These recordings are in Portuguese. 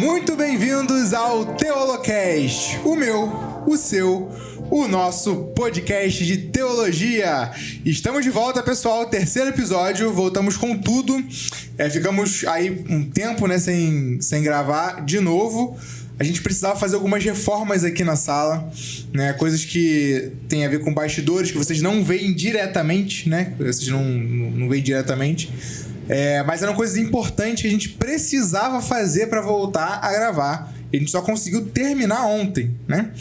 Muito bem-vindos ao Teolocast, o meu, o seu, o nosso podcast de teologia. Estamos de volta, pessoal, terceiro episódio, voltamos com tudo. Ficamos aí um tempo, né, sem gravar de novo. A gente precisava fazer algumas reformas aqui na sala, né? Coisas que tem a ver com bastidores, que vocês não veem diretamente, né? Vocês não veem diretamente. Mas eram coisas importantes que a gente precisava fazer para voltar a gravar. E a gente só conseguiu terminar ontem, né?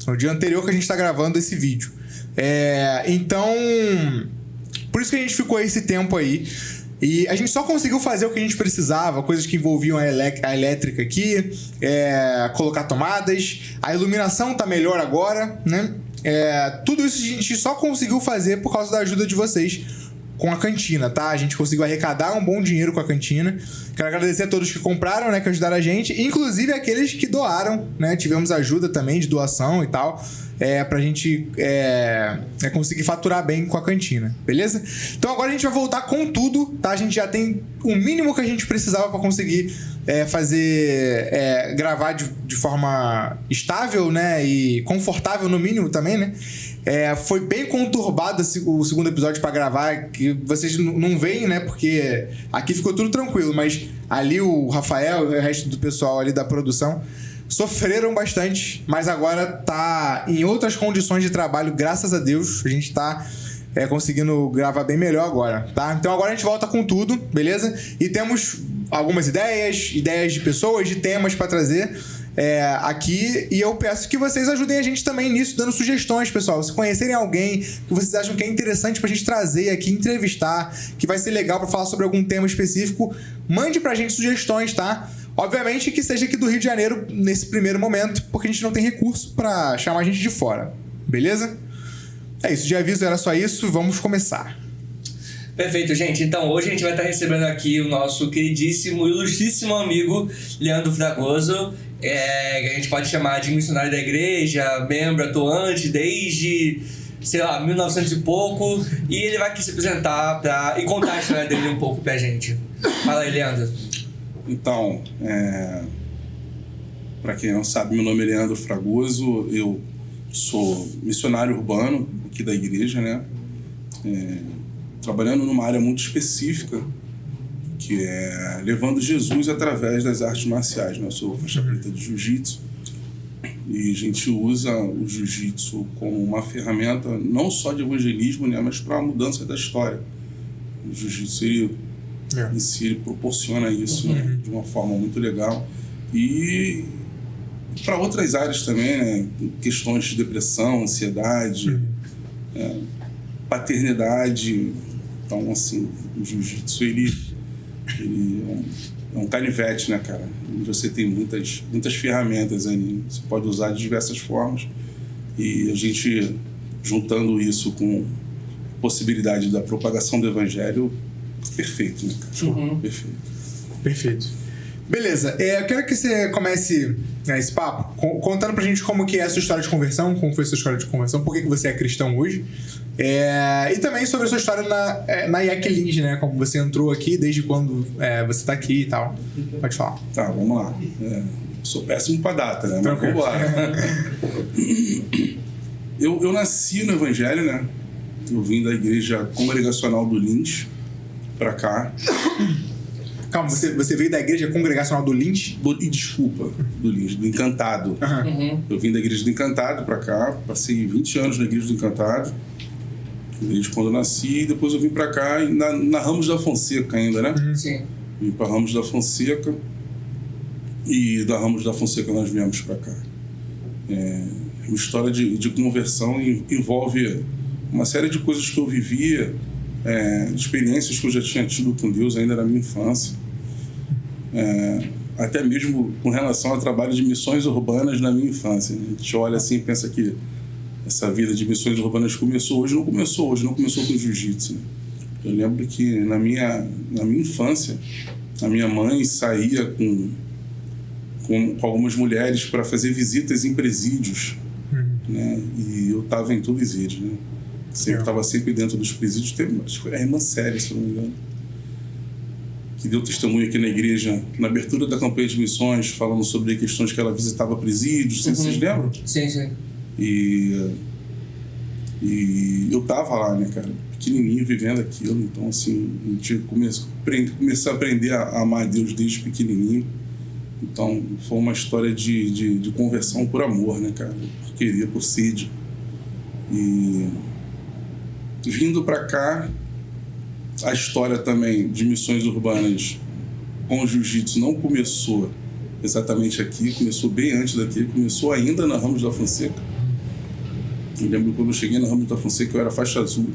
No dia anterior que a gente está gravando esse vídeo. Então, por isso que a gente ficou esse tempo aí. E a gente só conseguiu fazer o que a gente precisava, coisas que envolviam a elétrica aqui, colocar tomadas, a iluminação tá melhor agora, né? Tudo isso a gente só conseguiu fazer por causa da ajuda de vocês com a cantina, tá? A gente conseguiu arrecadar um bom dinheiro com a cantina. Quero agradecer a todos que compraram, né? Que ajudaram a gente, inclusive aqueles que doaram, né? Tivemos ajuda também de doação e tal. Pra gente conseguir faturar bem com a cantina, beleza? Então agora a gente vai voltar com tudo, tá? A gente já tem o mínimo que a gente precisava para conseguir gravar de forma estável, né? E confortável no mínimo também, né? Foi bem conturbado o segundo episódio para gravar, que vocês não veem, né? Porque aqui ficou tudo tranquilo, mas ali o Rafael e o resto do pessoal ali da produção sofreram bastante, mas agora tá em outras condições de trabalho, graças a Deus. A gente tá conseguindo gravar bem melhor agora, tá? Então agora a gente volta com tudo, beleza? E temos algumas ideias de pessoas, de temas pra trazer aqui, e eu peço que vocês ajudem a gente também nisso, dando sugestões, pessoal. Se conhecerem alguém que vocês acham que é interessante pra gente trazer aqui, entrevistar, que vai ser legal pra falar sobre algum tema específico, mande pra gente sugestões, tá? Obviamente que seja aqui do Rio de Janeiro nesse primeiro momento, porque a gente não tem recurso pra chamar gente de fora, beleza? É isso, de aviso era só isso, vamos começar. Perfeito, gente. Então, hoje a gente vai estar recebendo aqui o nosso queridíssimo, ilustríssimo amigo Leandro Fragoso, que a gente pode chamar de missionário da igreja, membro atuante desde, 1900 e pouco, e ele vai aqui se apresentar e contar a história dele um pouco pra gente. Fala aí, Leandro. Então, para quem não sabe, meu nome é Leandro Fragoso, eu sou missionário urbano aqui da igreja, né? Trabalhando numa área muito específica, que é levando Jesus através das artes marciais, né? Eu sou faixa preta de jiu-jitsu e a gente usa o jiu-jitsu como uma ferramenta não só de evangelismo, né? Mas para a mudança da história. O jiu-jitsu, em si, ele proporciona isso, né, de uma forma muito legal. E para outras áreas também, né, questões de depressão, ansiedade, paternidade. Então, assim, o jiu-jitsu, ele é um canivete, né, cara? Você tem muitas ferramentas ali. Você pode usar de diversas formas. E a gente, juntando isso com a possibilidade da propagação do evangelho, perfeito, né, cara? Perfeito. Beleza, eu quero que você comece esse papo contando pra gente como que é a sua história de conversão, como foi a sua história de conversão, por que você é cristão hoje, e também sobre a sua história na IEC Lins, né, como você entrou aqui, desde quando você tá aqui e tal. Pode falar. Tá, vamos lá. Sou péssimo pra data, né? Mas vamos lá. Eu nasci no Evangelho, né? Eu vim da igreja congregacional do Lins pra cá. Calma, você veio da igreja congregacional do Lins? Do Lins, do Encantado. Eu vim da igreja do Encantado pra cá, passei 20 anos na igreja do Encantado, desde quando eu nasci, e depois eu vim pra cá na Ramos da Fonseca ainda, né? Sim. Vim pra Ramos da Fonseca, e da Ramos da Fonseca nós viemos pra cá. Uma história de conversão envolve uma série de coisas que eu vivia, experiências que eu já tinha tido com Deus ainda na minha infância, até mesmo com relação ao trabalho de missões urbanas na minha infância. A gente olha assim e pensa que essa vida de missões urbanas começou hoje, não começou com jiu-jitsu, né? Eu lembro que na minha infância, a minha mãe saía com algumas mulheres para fazer visitas em presídios, né? E eu estava em todos eles, né? Estava sempre dentro dos presídios. Acho que foi a irmã Séria, se não me engano, que deu testemunho aqui na igreja, na abertura da campanha de missões, falando sobre questões que ela visitava presídios, vocês lembram? Sim, sim. E eu tava lá, né, cara, pequenininho, vivendo aquilo. Então, assim, a gente comecei a aprender a amar a Deus desde pequenininho. Então, foi uma história de conversão por amor, né, cara, por querer, por sede. E vindo pra cá, a história também de missões urbanas com o jiu-jitsu não começou exatamente aqui, começou bem antes daqui, começou ainda na Ramos da Fonseca. Eu lembro quando eu cheguei na Ramos da Fonseca, eu era faixa azul.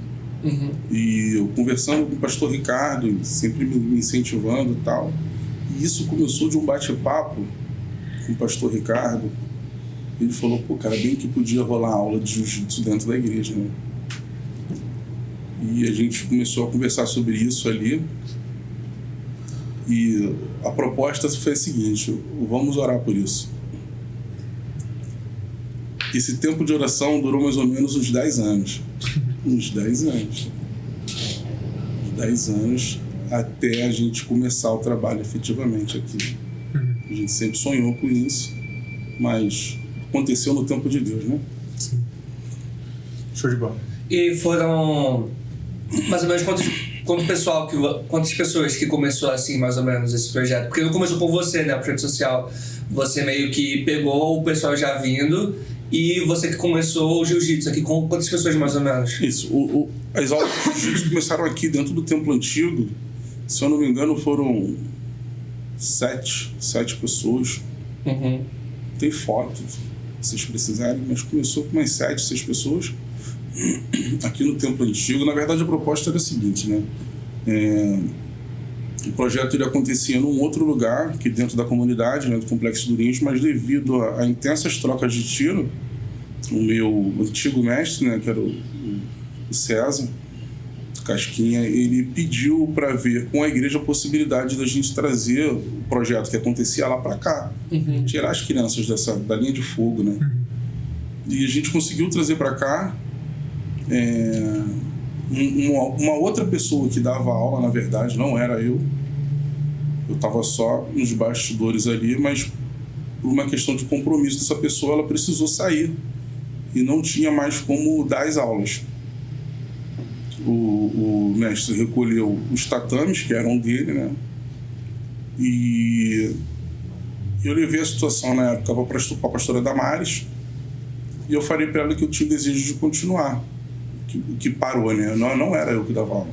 E eu conversando com o pastor Ricardo, sempre me incentivando e tal. E isso começou de um bate-papo com o pastor Ricardo. Ele falou, pô, cara, bem que podia rolar aula de jiu-jitsu dentro da igreja, né? E a gente começou a conversar sobre isso ali. E a proposta foi a seguinte: vamos orar por isso. Esse tempo de oração durou mais ou menos uns 10 anos. Uns 10 anos. Uns 10 anos até a gente começar o trabalho efetivamente aqui. A gente sempre sonhou com isso, mas aconteceu no tempo de Deus, né? Sim. Show de bola. E foram mais ou menos quantas pessoas que começou assim, mais ou menos, esse projeto? Porque não começou com você, né, o projeto social. Você meio que pegou o pessoal já vindo e você que começou o jiu-jitsu aqui com quantas pessoas, mais ou menos? Isso. As aulas de jiu-jitsu começaram aqui dentro do templo antigo. Se eu não me engano, foram 7 pessoas. Tem foto, se vocês precisarem, mas começou com umas 7, 6 pessoas aqui no templo antigo. Na verdade, a proposta era a seguinte, né? O projeto ele acontecia num outro lugar, aqui dentro da comunidade, né, do Complexo do Lins, mas devido a intensas trocas de tiro, o meu antigo mestre, né, que era o César Casquinha, ele pediu para ver com a igreja a possibilidade da gente trazer o projeto que acontecia lá para cá, tirar as crianças da linha de fogo, né? E a gente conseguiu trazer para cá uma outra pessoa que dava aula, na verdade, não era eu. Eu estava só nos bastidores ali, mas por uma questão de compromisso dessa pessoa, ela precisou sair e não tinha mais como dar as aulas. O mestre recolheu os tatames, que eram dele, né? E eu levei a situação na época para a pastora Damares e eu falei para ela que eu tinha o desejo de continuar. Que parou, né? Não era eu que dava aula.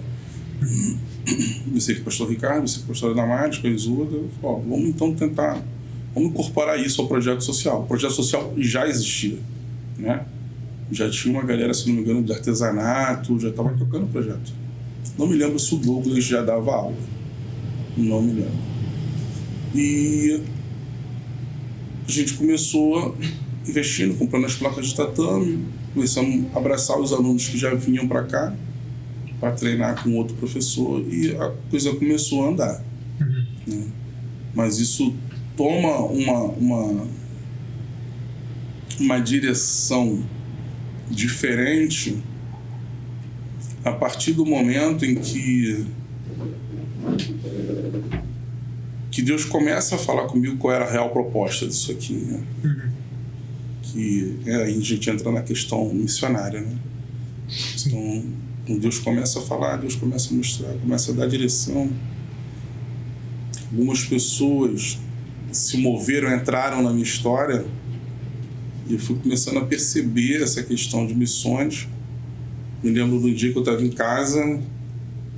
Você que o pastor Ricardo, você que a pastora Damares, com a Isolda, vamos então vamos incorporar isso ao projeto social. O projeto social já existia, né? Já tinha uma galera, se não me engano, de artesanato, já estava tocando o projeto. Não me lembro se o Douglas já dava aula. Não me lembro. E a gente começou investindo, comprando as placas de tatame, começamos a abraçar os alunos que já vinham para cá para treinar com outro professor e a coisa começou a andar. Né? Mas isso toma uma direção diferente a partir do momento em que Deus começa a falar comigo qual era a real proposta disso aqui, né? Que aí a gente entra na questão missionária, né? Então, quando Deus começa a falar, Deus começa a mostrar, começa a dar direção. Algumas pessoas se moveram, entraram na minha história e eu fui começando a perceber essa questão de missões. Me lembro do dia que eu estava em casa,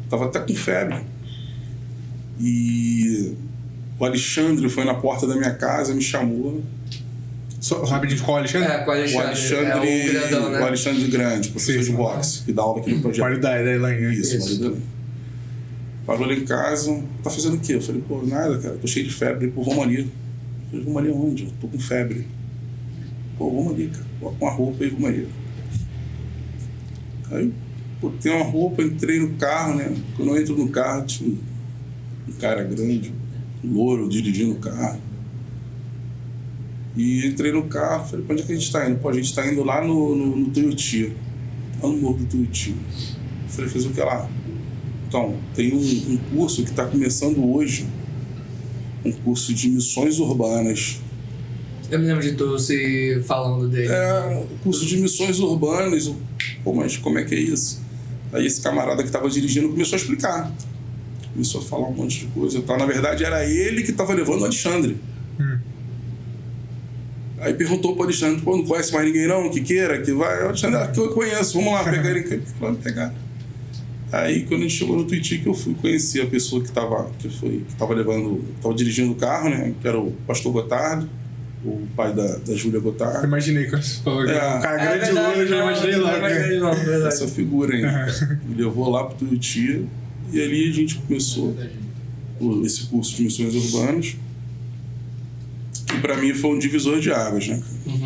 estava até com febre. E o Alexandre foi na porta da minha casa, me chamou. Só rapidinho, qual Alexandre? Com o Alexandre. O grandão, né? O Alexandre Grande, professor de boxe, que dá aula aqui no projeto. Marido da Elaine. Isso. Parou lá em casa, tá fazendo o quê? Eu falei, pô, nada, cara, tô cheio de febre, pô, vamos ali. Eu falei, vamos ali aonde? Eu tô com febre. Pô, vamos ali, cara, bota uma roupa aí, vamos ali. Aí eu botei uma roupa, entrei no carro, né? Quando eu entro no carro, tinha um cara grande, louro, dirigindo o carro. E entrei no carro, falei, pra onde é que a gente tá indo? Pô, a gente tá indo lá no Tuiuti, lá no morro do Tuiuti. Falei, fez o que lá? Então, tem um curso que está começando hoje, um curso de missões urbanas. Eu me lembro de tu se falando dele. Curso de missões urbanas. Pô, mas como é que é isso? Aí esse camarada que estava dirigindo começou a explicar. Começou a falar um monte de coisa. Então, na verdade, era ele que estava levando o Alexandre. Aí perguntou para o Alexandre, pô, não conhece mais ninguém não? Que queira, que vai? O Alexandre, que eu conheço, vamos lá pegar ele. Vamos pegar. Aí, quando a gente chegou no Tuiuti, que eu fui conhecer a pessoa que estava dirigindo o carro, né? Que era o pastor Gotardo, o pai da Júlia Gotardo. Eu imaginei quando você falou que era um cara grande de olho, eu imaginei logo. Essa figura aí. Me levou lá pro Tuiuti e ali a gente começou esse curso de missões urbanas. E para mim foi um divisor de águas, né?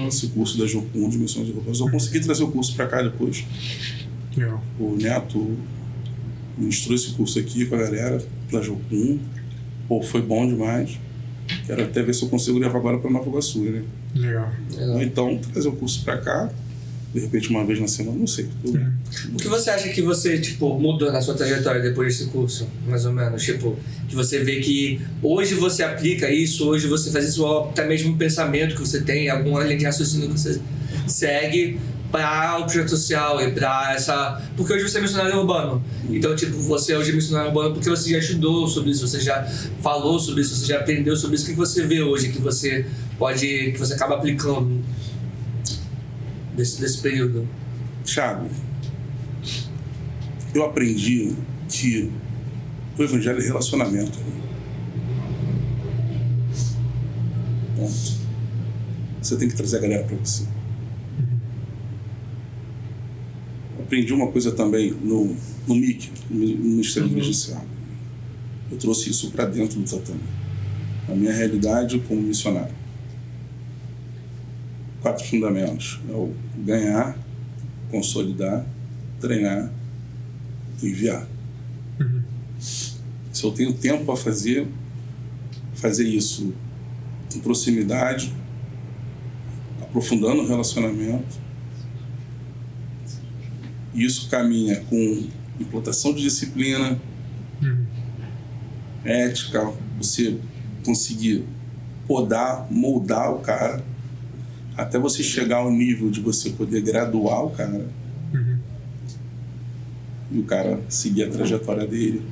Esse curso da Jocum de missões urbanas. Eu consegui trazer o curso para cá depois. O Neto ministrou esse curso aqui com a galera da Jocum. Pô, foi bom demais. Quero até ver se eu consigo levar agora para Nova Iguaçu, né? Legal. Ou então trazer o curso para cá, de repente uma vez na semana, não sei. O que você acha que você, tipo, mudou na sua trajetória depois desse curso, mais ou menos? Tipo, que você vê que hoje você aplica isso, hoje você faz isso, até mesmo um pensamento que você tem, alguma linha de raciocínio que você segue para o projeto social e para essa... Porque hoje você é missionário urbano. Então, tipo, você hoje é missionário urbano porque você já estudou sobre isso, você já falou sobre isso, você já aprendeu sobre isso. O que você vê hoje que você acaba aplicando desse período? Thiago, eu aprendi que o evangelho é relacionamento. Ponto. Você tem que trazer a galera para você. Aprendi uma coisa também no MIC, no Ministério do Judiciário. Eu trouxe isso para dentro do tatame. A minha realidade como missionário. 4 fundamentos. É o ganhar, consolidar, treinar e enviar. Se eu tenho tempo para fazer isso com proximidade, aprofundando o relacionamento, e isso caminha com implantação de disciplina, ética, você conseguir podar, moldar o cara, até você chegar ao nível de você poder graduar o cara e o cara seguir a trajetória dele,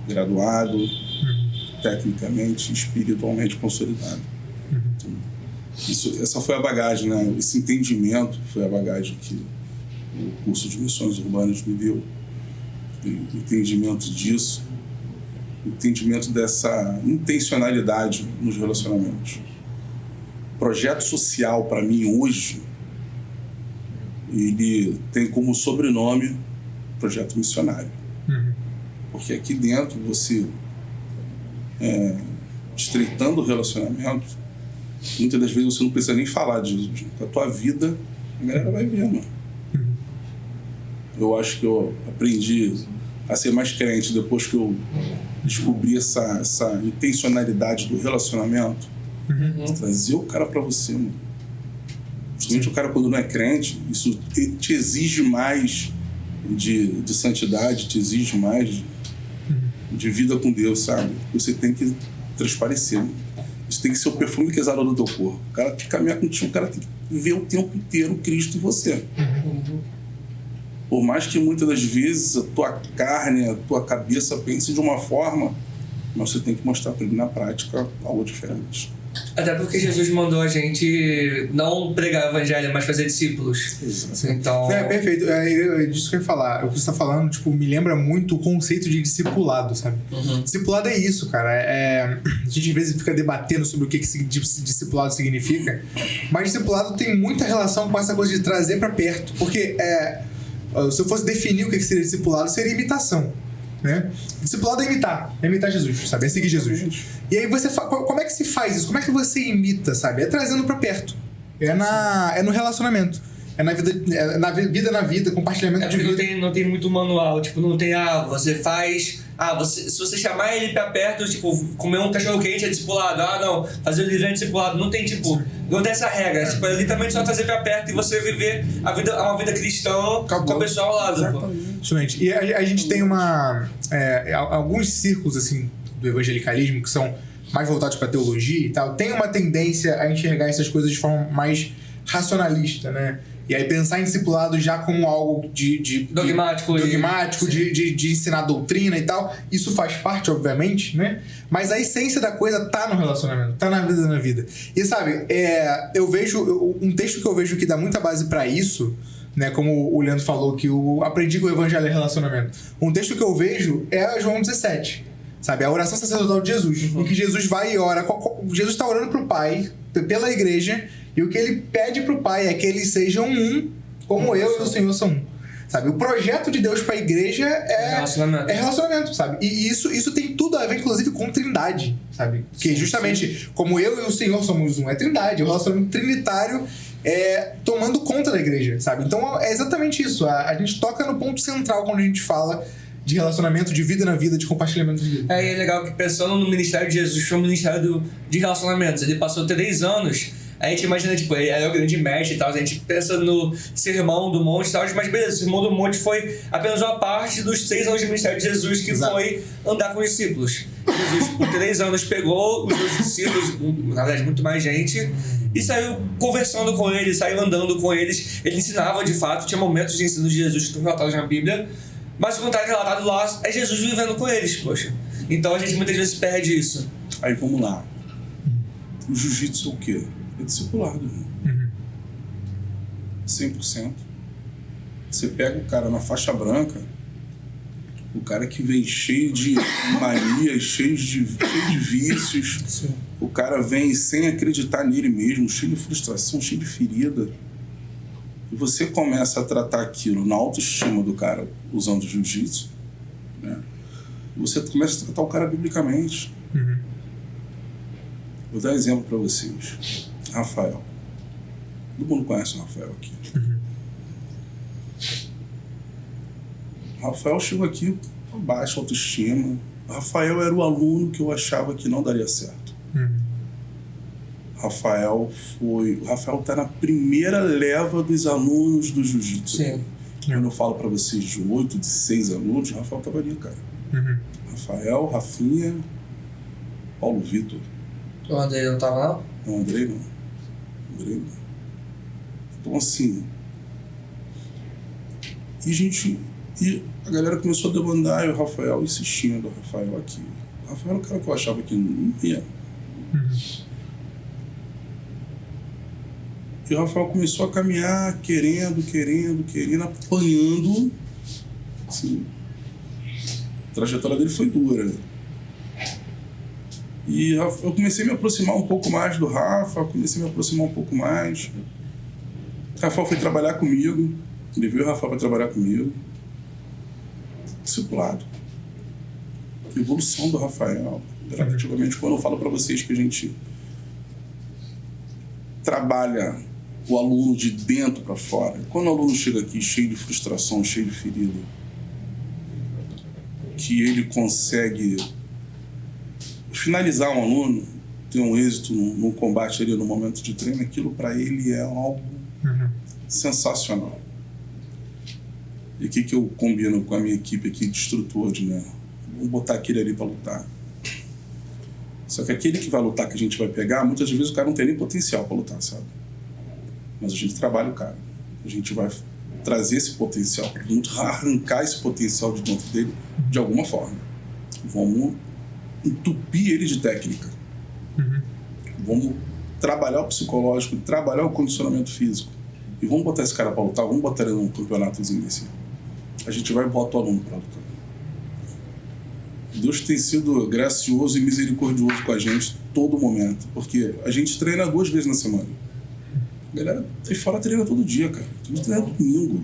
graduado, tecnicamente, espiritualmente consolidado. Essa foi a bagagem, né? Esse entendimento foi a bagagem que o curso de missões urbanas me deu. Entendimento disso, entendimento dessa intencionalidade nos relacionamentos. Projeto social, para mim, hoje, ele tem como sobrenome projeto missionário. Porque aqui dentro, você, estreitando o relacionamento, muitas das vezes você não precisa nem falar de Jesus. A tua vida, a galera vai ver, mano. Eu acho que eu aprendi a ser mais crente depois que eu descobri essa intencionalidade do relacionamento. Trazer o cara pra você, mano. Principalmente o cara quando não é crente, isso te exige mais de santidade, te exige mais de vida com Deus, sabe? Você tem que transparecer, mano. Isso tem que ser o perfume que exala do teu corpo. O cara tem que caminhar contigo, o cara tem que ver o tempo inteiro Cristo em você. Por mais que muitas das vezes a tua carne, a tua cabeça pense de uma forma, mas você tem que mostrar para ele na prática algo diferente. Até porque Jesus mandou a gente não pregar o evangelho, mas fazer discípulos. Exato. Então... Perfeito. É disso que eu ia falar. O que você tá falando, tipo, me lembra muito o conceito de discipulado, sabe? Discipulado é isso, cara. A gente às vezes fica debatendo sobre o que esse discipulado significa, mas discipulado tem muita relação com essa coisa de trazer para perto. Porque se eu fosse definir o que seria discipulado, seria imitação, né? Discipulado é imitar Jesus, sabe? É seguir Jesus. E aí como é que se faz isso? Como é que você imita, sabe? É trazendo pra perto. É no relacionamento. É na vida, compartilhamento de vida. Não tem muito manual, tipo, não tem, você faz se você chamar ele pra perto, tipo, comer um cachorro-quente é discipulado. Ah, não, fazer o livro é discipulado. Não tem, tipo, não tem essa regra. Tipo, é literalmente só trazer pra perto e você viver uma vida cristã com a pessoa ao lado. Exatamente. E a gente tem alguns círculos, assim, do evangelicalismo que são mais voltados pra teologia e tal, tem uma tendência a enxergar essas coisas de forma mais racionalista, né? E aí pensar em discipulado já como algo dogmático, de ensinar doutrina e tal. Isso faz parte, obviamente, né? Mas a essência da coisa tá no relacionamento, tá na vida. E sabe, eu vejo um texto que eu vejo que dá muita base pra isso, né? Como o Leandro falou, que aprendi que o evangelho é relacionamento. Um texto que eu vejo é João 17, sabe? A oração sacerdotal de Jesus, em que Jesus vai e ora. Jesus tá orando pro Pai, pela igreja. E o que ele pede pro Pai é que eles sejam um, como eu e o Senhor são um. Sabe? O projeto de Deus pra igreja é relacionamento, sabe? E isso tem tudo a ver, inclusive, com trindade, sabe? Que justamente, como eu e o Senhor somos um, é trindade. O relacionamento trinitário tomando conta da igreja, sabe? Então é exatamente isso. A gente toca no ponto central quando a gente fala de relacionamento, de vida na vida, de compartilhamento de vida. E é legal que pensando no ministério de Jesus, foi um ministério de relacionamentos. Ele passou 3 anos... A gente imagina, tipo, ele é o grande mestre e tal, a gente pensa no Sermão do Monte e tal, mas beleza, o Sermão do Monte foi apenas uma parte dos 6 anos de ministério de Jesus, que foi andar com os discípulos. Jesus, por 3 anos, pegou os seus discípulos, na verdade, muito mais gente, e saiu conversando com eles, saiu andando com eles. Ele ensinava, de fato, tinha momentos de ensino de Jesus que estão relatados na Bíblia, mas o que está relatado lá é Jesus vivendo com eles, poxa. Então a gente muitas vezes perde isso. Aí vamos lá. O jiu-jitsu é o quê? É discipulado. 100%. Você pega o cara na faixa branca, o cara que vem cheio de manias, cheio de vícios. Sim. O cara vem sem acreditar nele mesmo, cheio de frustração, cheio de ferida. E você começa a tratar aquilo na autoestima do cara usando jiu-jitsu, né? E você começa a tratar o cara biblicamente. Vou dar um exemplo para vocês. Rafael. Todo mundo conhece o Rafael aqui. Rafael chegou aqui com baixa autoestima. Rafael era o aluno que eu achava que não daria certo. Rafael tá na primeira leva dos alunos do jiu-jitsu. Sim. Quando eu falo para vocês de 8, de 6 alunos, Rafael tava ali, cara. Rafael, Rafinha, Paulo Vitor. O Andrei não tava lá? Não, Andrei não. Então, assim... E a galera começou a demandar, e o Rafael insistindo, o Rafael aqui. O Rafael era o cara que eu achava que não ia. E o Rafael começou a caminhar, querendo, apanhando. Assim, a trajetória dele foi dura. E eu comecei a me aproximar um pouco mais do Rafa, O Rafael foi trabalhar comigo, ele viu o Rafael para trabalhar comigo. Discipulado. Evolução do Rafael. Gradativamente, quando eu falo para vocês que a gente trabalha o aluno de dentro para fora, quando o aluno chega aqui cheio de frustração, cheio de ferida, que ele consegue finalizar um aluno, ter um êxito no combate ali no momento de treino, aquilo para ele é algo sensacional. E o que eu combino com a minha equipe aqui de instrutores, né? Vamos botar aquele ali para lutar. Só que aquele que vai lutar, que a gente vai pegar, muitas vezes o cara não tem nem potencial para lutar, sabe? Mas a gente trabalha o cara. A gente vai trazer esse potencial, arrancar esse potencial de dentro dele de alguma forma. Vamos entupir ele de técnica. Vamos trabalhar o psicológico, trabalhar o condicionamento físico. E vamos botar esse cara para lutar, vamos botar ele num campeonatozinho assim. A gente vai botar o aluno para lutar. Deus tem sido gracioso e misericordioso com a gente todo momento, porque a gente treina 2 vezes na semana. A galera aí fora treina todo dia, cara. A gente treina domingo.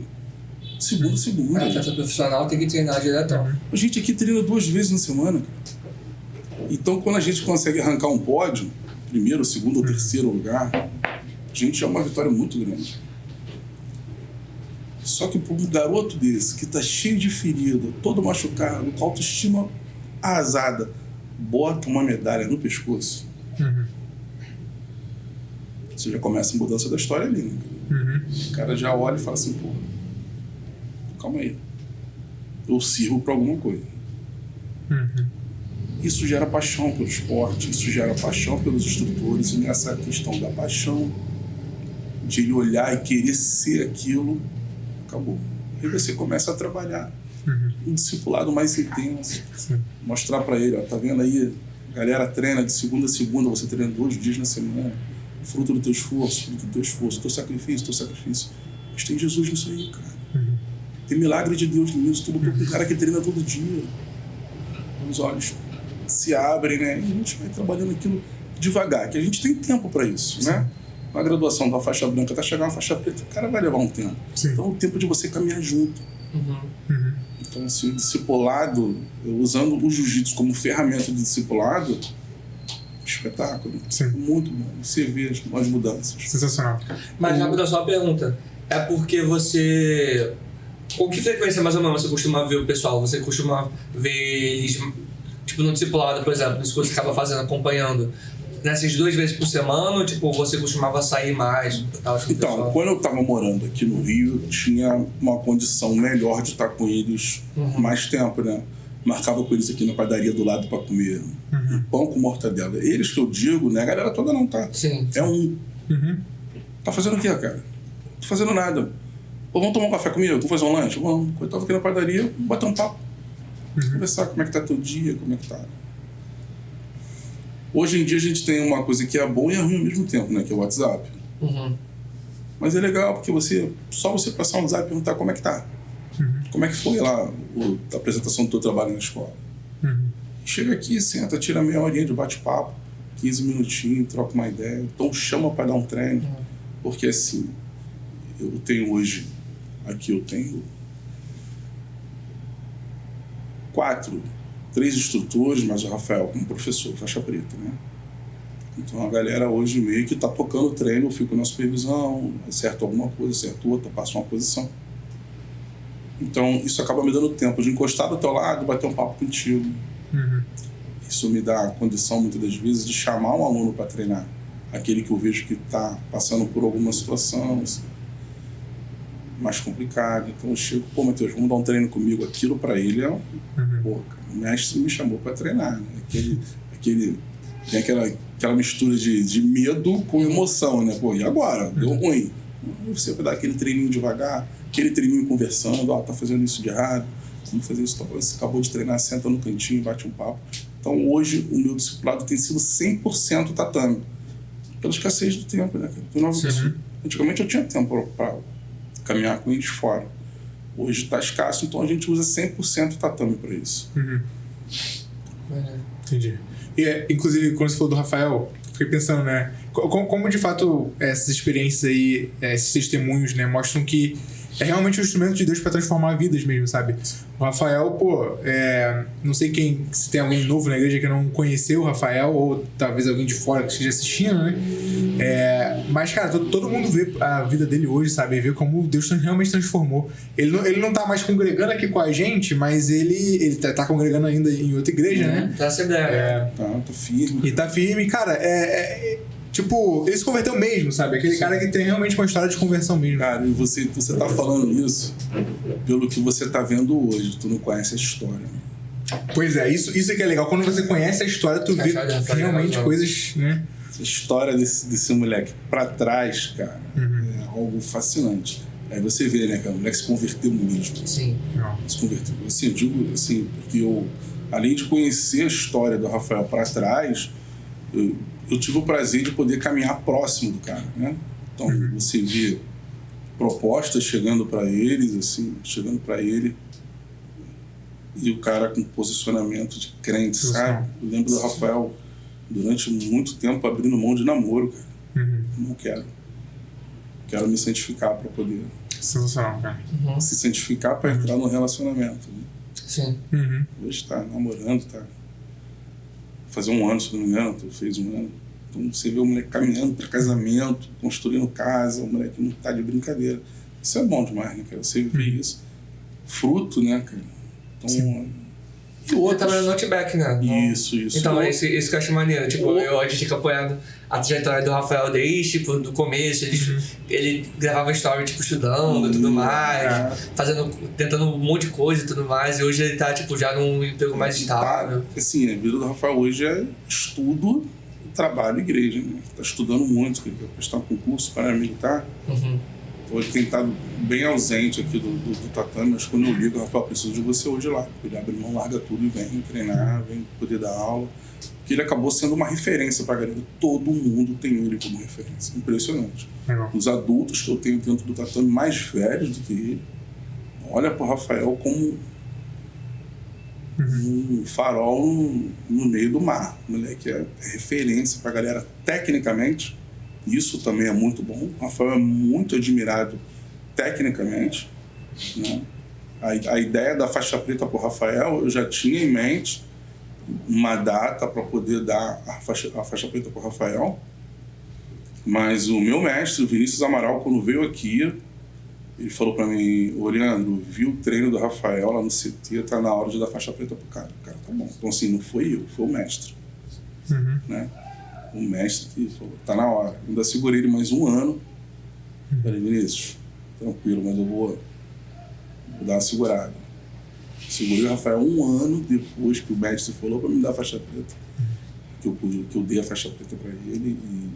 Segunda. A festa profissional tem que treinar diretão. A gente aqui treina 2 vezes na semana, cara. Então, quando a gente consegue arrancar um pódio, primeiro, segundo ou terceiro lugar, a gente é uma vitória muito grande. Só que para um garoto desse, que tá cheio de ferida, todo machucado, com autoestima arrasada, bota uma medalha no pescoço, você já começa a mudança da história ali, né? O cara já olha e fala assim, pô, calma aí, eu sirvo pra alguma coisa. Isso gera paixão pelo esporte, isso gera paixão pelos instrutores, e nessa questão da paixão, de ele olhar e querer ser aquilo, acabou. Aí você começa a trabalhar um discipulado mais intenso, mostrar pra ele, ó, tá vendo aí, a galera treina de segunda a segunda, você treina 2 dias na semana, fruto do teu esforço, teu sacrifício. Mas tem Jesus nisso aí, cara. Tem milagre de Deus nisso, tu botou um cara que treina todo dia. Os olhos se abrem, né? E a gente vai trabalhando aquilo devagar, que a gente tem tempo para isso, né? Na graduação da faixa branca até chegar na faixa preta, o cara vai levar um tempo. Então é o tempo de você caminhar junto. Então, assim, o discipulado, usando o jiu-jitsu como ferramenta de discipulado, espetáculo. Muito bom. Você vê as mudanças. Sensacional. Mas já mudou só a pergunta. É porque você... Com que frequência, mais ou menos, você costuma ver o pessoal? Você costuma ver eles, tipo, no discipulado, por exemplo, isso que você acaba fazendo, acompanhando, nessas 2 vezes por semana, ou, tipo, você costumava sair mais? Tal, então, quando eu estava morando aqui no Rio, eu tinha uma condição melhor de estar com eles mais tempo, né? Marcava com eles aqui na padaria do lado para comer pão com mortadela. Eles que eu digo, né? A galera toda não tá. Sim. É um. Tá fazendo o quê, cara? Não tô fazendo nada. Pô, vamos tomar um café comigo? Vamos fazer um lanche? Vamos. Quando eu tava aqui na padaria, bater um papo. Conversar como é que tá teu dia, como é que tá. Hoje em dia a gente tem uma coisa que é bom e é ruim ao mesmo tempo, né? Que é o WhatsApp. Mas é legal porque só você passar um WhatsApp e perguntar como é que tá. Como é que foi lá a apresentação do teu trabalho na escola. Chega aqui, senta, tira meia horinha de bate-papo, 15 minutinhos, troca uma ideia. Então chama para dar um treino. Porque assim, eu tenho hoje, aqui eu tenho 3 instrutores, mais o Rafael como professor, faixa preta, né? Então a galera hoje meio que tá tocando o treino, eu fico na supervisão, acerto alguma coisa, acerto outra, passo uma posição. Então isso acaba me dando tempo de encostar do teu lado e bater um papo contigo. Isso me dá a condição, muitas das vezes, de chamar um aluno para treinar. Aquele que eu vejo que está passando por alguma situação mais complicada. Então eu chego, pô, Matheus, vamos dar um treino comigo. Aquilo para ele é pô, o mestre me chamou para treinar, né? Tem aquela mistura de medo com emoção, né? Pô, e agora? Deu ruim. Você vai dar aquele treininho devagar, aquele treininho conversando, ó, tá fazendo isso de errado, vamos fazer isso, você acabou de treinar, senta no cantinho, bate um papo. Então hoje o meu discipulado tem sido 100% tatame, pela escassez do tempo, né? Antigamente eu tinha tempo para caminhar com eles fora. Hoje está escasso, então a gente usa 100% tatame para isso. Entendi. E, inclusive, quando você falou do Rafael, fiquei pensando, né? Como de fato essas experiências aí, esses testemunhos, né, mostram que é realmente um instrumento de Deus para transformar vidas mesmo, sabe? O Rafael, pô, não sei se tem alguém novo na igreja que não conheceu o Rafael, ou talvez alguém de fora que esteja assistindo, né? Mas, cara, todo mundo vê a vida dele hoje, sabe? Vê como Deus realmente transformou. Ele não tá mais congregando aqui com a gente, mas ele tá congregando ainda em outra igreja, né? Tá essa ideia. Tá firme. E tá firme, cara, tipo, ele se converteu mesmo, sabe? Aquele cara que tem realmente uma história de conversão mesmo. Cara, e você tá falando isso pelo que você tá vendo hoje, tu não conhece a história. Pois é, isso é que é legal. Quando você conhece a história, tu vê realmente coisas, né? Essa história desse moleque pra trás, cara, é algo fascinante. Aí você vê, né, cara, o moleque se converteu mesmo. Sim. Se converteu. Assim, eu digo assim, porque eu, além de conhecer a história do Rafael pra trás, eu tive o prazer de poder caminhar próximo do cara, né? Então, você vê propostas chegando para eles, assim, chegando para ele, e o cara com posicionamento de crente, sabe? Eu lembro do Rafael, durante muito tempo, abrindo mão de namoro, cara. Não quero. Quero me santificar para poder... Sensacional, cara. Se santificar para entrar no relacionamento. Né? Sim. Hoje tá namorando, tá... Fazer um ano, se não me engano, fez um ano. Então você vê o moleque caminhando para casamento, construindo casa, o moleque não tá de brincadeira. Isso é bom demais, né, cara? Você vê isso. Fruto, né, cara? Então, E outros. Ele tava no Outback, né? Isso. Então, isso que eu acho maneiro. Tipo, a gente fica apoiando a trajetória do Rafael desde, tipo, do começo. Ele gravava story, tipo, estudando e tudo mais. Tentando um monte de coisa e tudo mais. E hoje ele tá, tipo, já num emprego mais estável. Assim, a vida do Rafael hoje é estudo, trabalho e igreja, né? Tá estudando muito, que ele quer prestar um concurso paramilitar. Hoje tem estado bem ausente aqui do tatame, mas quando eu ligo, Rafael, preciso de você hoje lá. Ele abre mão, larga tudo e vem treinar, vem poder dar aula. Porque ele acabou sendo uma referência pra galera. Todo mundo tem ele como referência. Impressionante. Os adultos que eu tenho dentro do tatame, mais velhos do que ele, olha pro Rafael como um farol no meio do mar. O moleque é referência pra galera tecnicamente. Isso também é muito bom. O Rafael é muito admirado tecnicamente, né? A ideia da faixa preta pro Rafael, eu já tinha em mente uma data para poder dar a faixa preta pro Rafael, mas o meu mestre, o Vinícius Amaral, quando veio aqui, ele falou para mim: ô Leandro, vi o treino do Rafael lá no CT, tá na hora de dar faixa preta pro cara. O cara, tá bom. Então assim, não foi eu, foi o mestre. Né? O mestre que falou, tá na hora. Ainda segurei ele mais um ano. Falei: Vinícius, tranquilo, mas eu vou dar uma segurada. Segurei o Rafael um ano depois que o mestre falou para me dar a faixa preta. Que eu dei a faixa preta para ele, e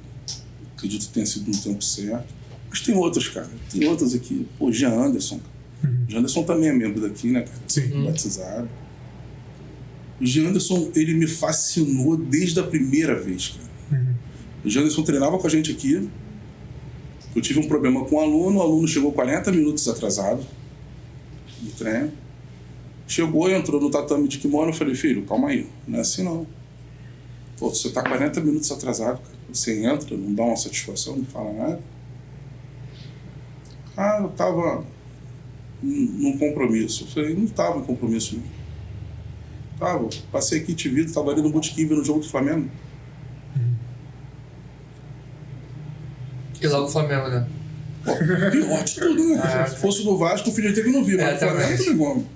acredito que tenha sido no tempo certo. Mas tem outros, cara. Tem outros aqui. Pô, Jean Anderson. Jean Anderson também é membro daqui, né, cara? Sim. Batizado. O Jean Anderson, ele me fascinou desde a primeira vez, cara. O Jean Anderson treinava com a gente aqui. Eu tive um problema com o aluno chegou 40 minutos atrasado no treino. Chegou, entrou no tatame de kimono, eu falei: filho, calma aí, não é assim não. Pô, você tá 40 minutos atrasado, cara. Você entra, não dá uma satisfação, não fala nada. Ah, eu tava num compromisso. Eu falei: não tava em compromisso não. Tava, passei aqui, te vi, tava ali no botequim vendo o jogo do Flamengo. E logo o Flamengo, né? Pô, pior de tudo, né? Se fosse do Vasco, o filho teve que não vi, mas o Flamengo não tem como.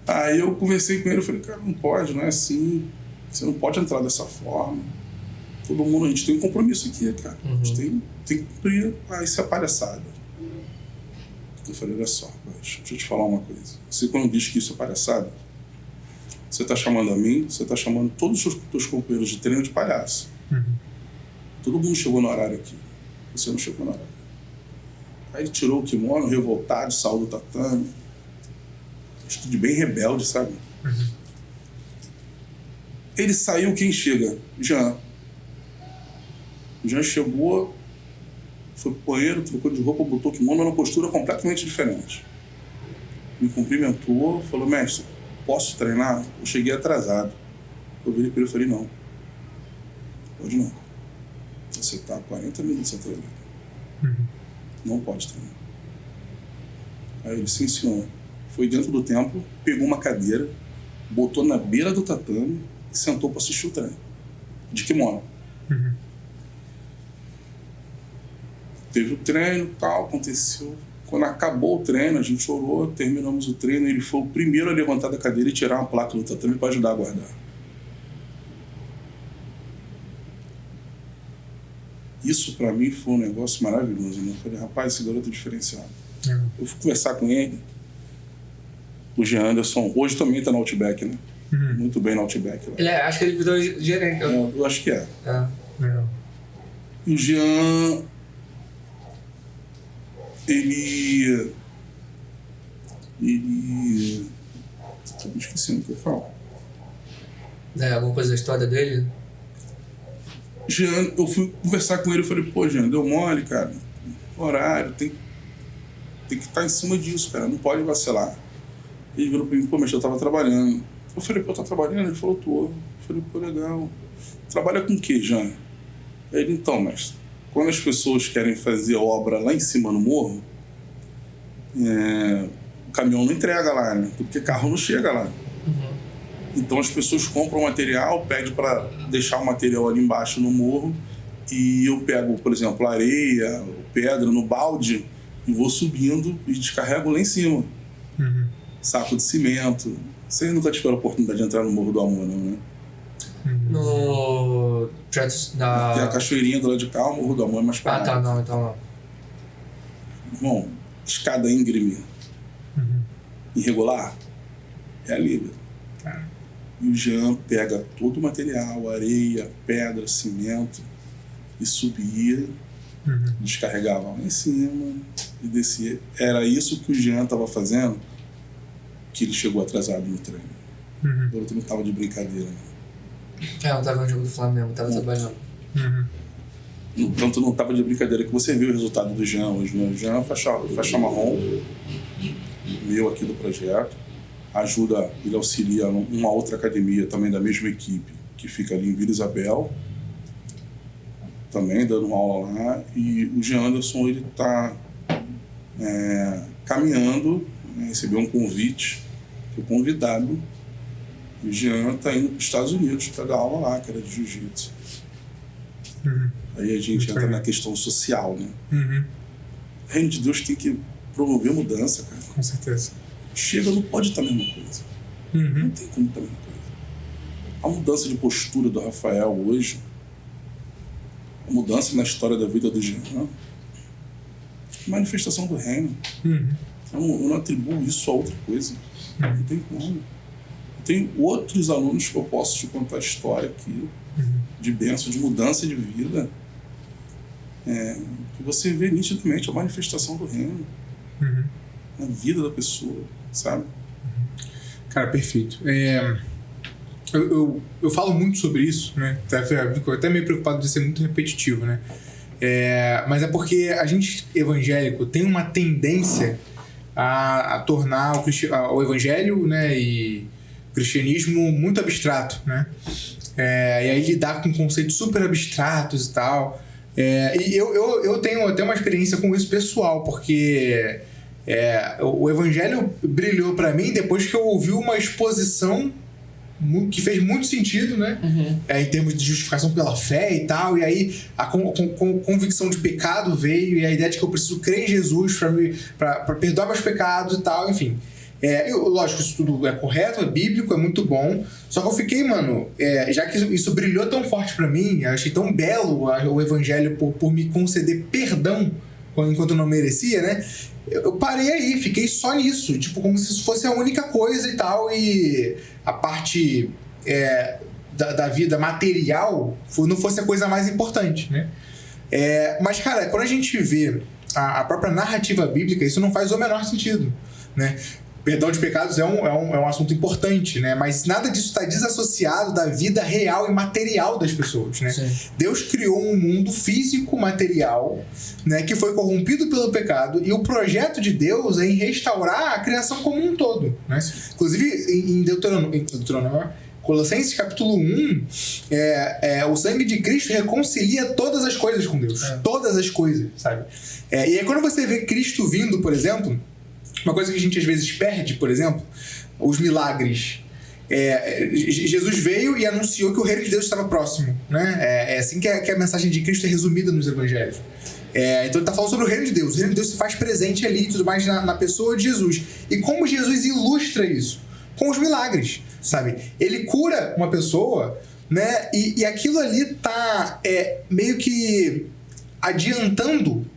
Aí eu conversei com ele, eu falei: cara, não pode, não é assim. Você não pode entrar dessa forma. Todo mundo, a gente tem um compromisso aqui, cara. A gente tem que cumprir. Ah, isso é palhaçada. Eu falei: olha só, deixa eu te falar uma coisa. Você, quando diz que isso é palhaçada, você tá chamando a mim, você tá chamando todos os teus companheiros de treino de palhaço. Todo mundo chegou no horário aqui. Você não chegou no horário. Aí ele tirou o kimono, revoltado, saiu do tatame. De bem rebelde, sabe? Ele saiu, quem chega? Jean. Jean chegou, foi pro banheiro, trocou de roupa, botou o kimono numa postura completamente diferente. Me cumprimentou, falou: mestre, posso treinar? Eu cheguei atrasado. Eu virei para ele e falei: não. Pode não. Você tá 40 minutos atrasado. Não pode treinar. Aí ele: sim, senhor. Foi dentro do templo, pegou uma cadeira, botou na beira do tatame e sentou para assistir o treino. De kimono. Teve o treino, tal, aconteceu. Quando acabou o treino, a gente orou, terminamos o treino, ele foi o primeiro a levantar da cadeira e tirar uma placa do tatame para ajudar a guardar. Isso para mim foi um negócio maravilhoso, né? Eu falei: rapaz, esse garoto é diferenciado. Eu fui conversar com ele. O Jean Anderson hoje também está no Outback, né? Muito bem no Outback lá. Acho que ele virou gerente. Eu acho que é. Legal. E o Jean, ele eu esqueci o que eu falo. Alguma coisa da história dele? Jean, eu fui conversar com ele, eu falei: pô, Jean, deu mole, cara. Horário, tem que estar em cima disso, cara. Não pode vacilar. Ele virou pra mim: pô, mas eu tava trabalhando. Eu falei: pô, tá trabalhando? Ele falou: tô. Eu falei: pô, legal. Trabalha com o quê, Jean? Ele: então, mestre, quando as pessoas querem fazer obra lá em cima no morro, o caminhão não entrega lá, né? Porque carro não chega lá. Então as pessoas compram material, pedem para deixar o material ali embaixo no morro, e eu pego, por exemplo, areia, pedra no balde e vou subindo e descarrego lá em cima. Saco de cimento, Vocês nunca tiveram a oportunidade de entrar no Morro do Amor, não, né? No... Tem a cachoeirinha do lado de cá, o Morro do Amor é mais parado. tá, não, então não. Irmão, escada íngreme, irregular, é ali, velho. E o Jean pega todo o material, areia, pedra, cimento, e subia, descarregava lá em cima e descia. Era isso que o Jean estava fazendo, que ele chegou atrasado no treino. O outro não estava de brincadeira, né? Não tava no jogo do Flamengo, tava trabalhando. Tanto não estava de brincadeira que você viu o resultado do Jean hoje, né? O Jean é faixa marrom, meu aqui do projeto, ele auxilia uma outra academia também da mesma equipe, que fica ali em Vila Isabel, também dando aula lá, e o Jean Anderson, ele está caminhando, né? Recebeu um convite, foi convidado, e o Jean está indo para os Estados Unidos para dar aula lá, que era de jiu-jitsu. Aí a gente entra na questão social, né? O reino de Deus tem que promover mudança, cara. Com certeza. Chega, não pode estar a mesma coisa. Não tem como estar a mesma coisa. A mudança de postura do Rafael hoje, a mudança na história da vida do Jean, manifestação do reino. Eu não atribuo isso a outra coisa. Não tem como. Tem outros alunos que eu posso te contar a história aqui, de bênção, de mudança de vida, que você vê nitidamente a manifestação do reino na vida da pessoa, sabe? Cara, perfeito. Eu falo muito sobre isso, né? Fico até meio preocupado de ser muito repetitivo, né? Mas é porque a gente evangélico tem uma tendência a tornar o evangelho, né, e o cristianismo muito abstrato, né? E aí lidar com conceitos super abstratos e tal. E eu tenho até uma experiência com isso pessoal, porque o evangelho brilhou pra mim depois que eu ouvi uma exposição que fez muito sentido, né? Em termos de justificação pela fé e tal. E aí a convicção de pecado veio, e a ideia de que eu preciso crer em Jesus para perdoar meus pecados e tal, enfim. Lógico, isso tudo é correto, é bíblico, é muito bom. Só que eu fiquei, já que isso brilhou tão forte pra mim, eu achei tão belo o evangelho por me conceder perdão enquanto eu não merecia, né? Eu parei aí, fiquei só nisso, tipo, como se isso fosse a única coisa e tal, e a parte da vida material não fosse a coisa mais importante, né? Mas, cara, quando a gente vê a própria narrativa bíblica, isso não faz o menor sentido, né? Perdão de pecados é um assunto importante, né? Mas nada disso está desassociado da vida real e material das pessoas, né? Sim. Deus criou um mundo físico, material, né, que foi corrompido pelo pecado, e o projeto de Deus é em restaurar a criação como um todo, né? Inclusive, em Deuteronômio, Colossenses capítulo 1, o sangue de Cristo reconcilia todas as coisas com Deus. Todas as coisas, sabe? E aí quando você vê Cristo vindo, por exemplo, uma coisa que a gente às vezes perde, por exemplo, os milagres. Jesus veio e anunciou que o reino de Deus estava próximo, né? É assim que a mensagem de Cristo é resumida nos evangelhos. Então ele está falando sobre o reino de Deus. O reino de Deus se faz presente ali e tudo mais na pessoa de Jesus. E como Jesus ilustra isso? Com os milagres, sabe? Ele cura uma pessoa, né? E aquilo ali está meio que adiantando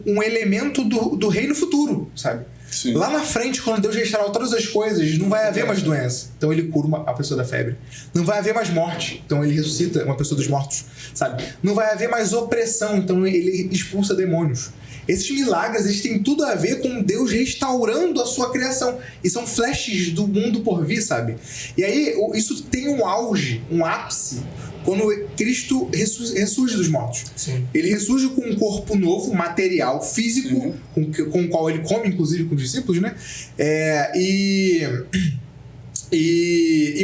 um elemento do reino futuro, sabe? Sim. Lá na frente, quando Deus restaurar todas as coisas, não vai haver mais doença. Então ele cura a pessoa da febre. Não vai haver mais morte. Então ele ressuscita uma pessoa dos mortos, sabe? Não vai haver mais opressão. Então ele expulsa demônios. Esses milagres, eles têm tudo a ver com Deus restaurando a sua criação. E são flashes do mundo por vir, sabe? E aí, isso tem um auge, um ápice, quando Cristo ressurge dos mortos. Sim. Ele ressurge com um corpo novo, material, físico, com o qual ele come, inclusive, com os discípulos, né? E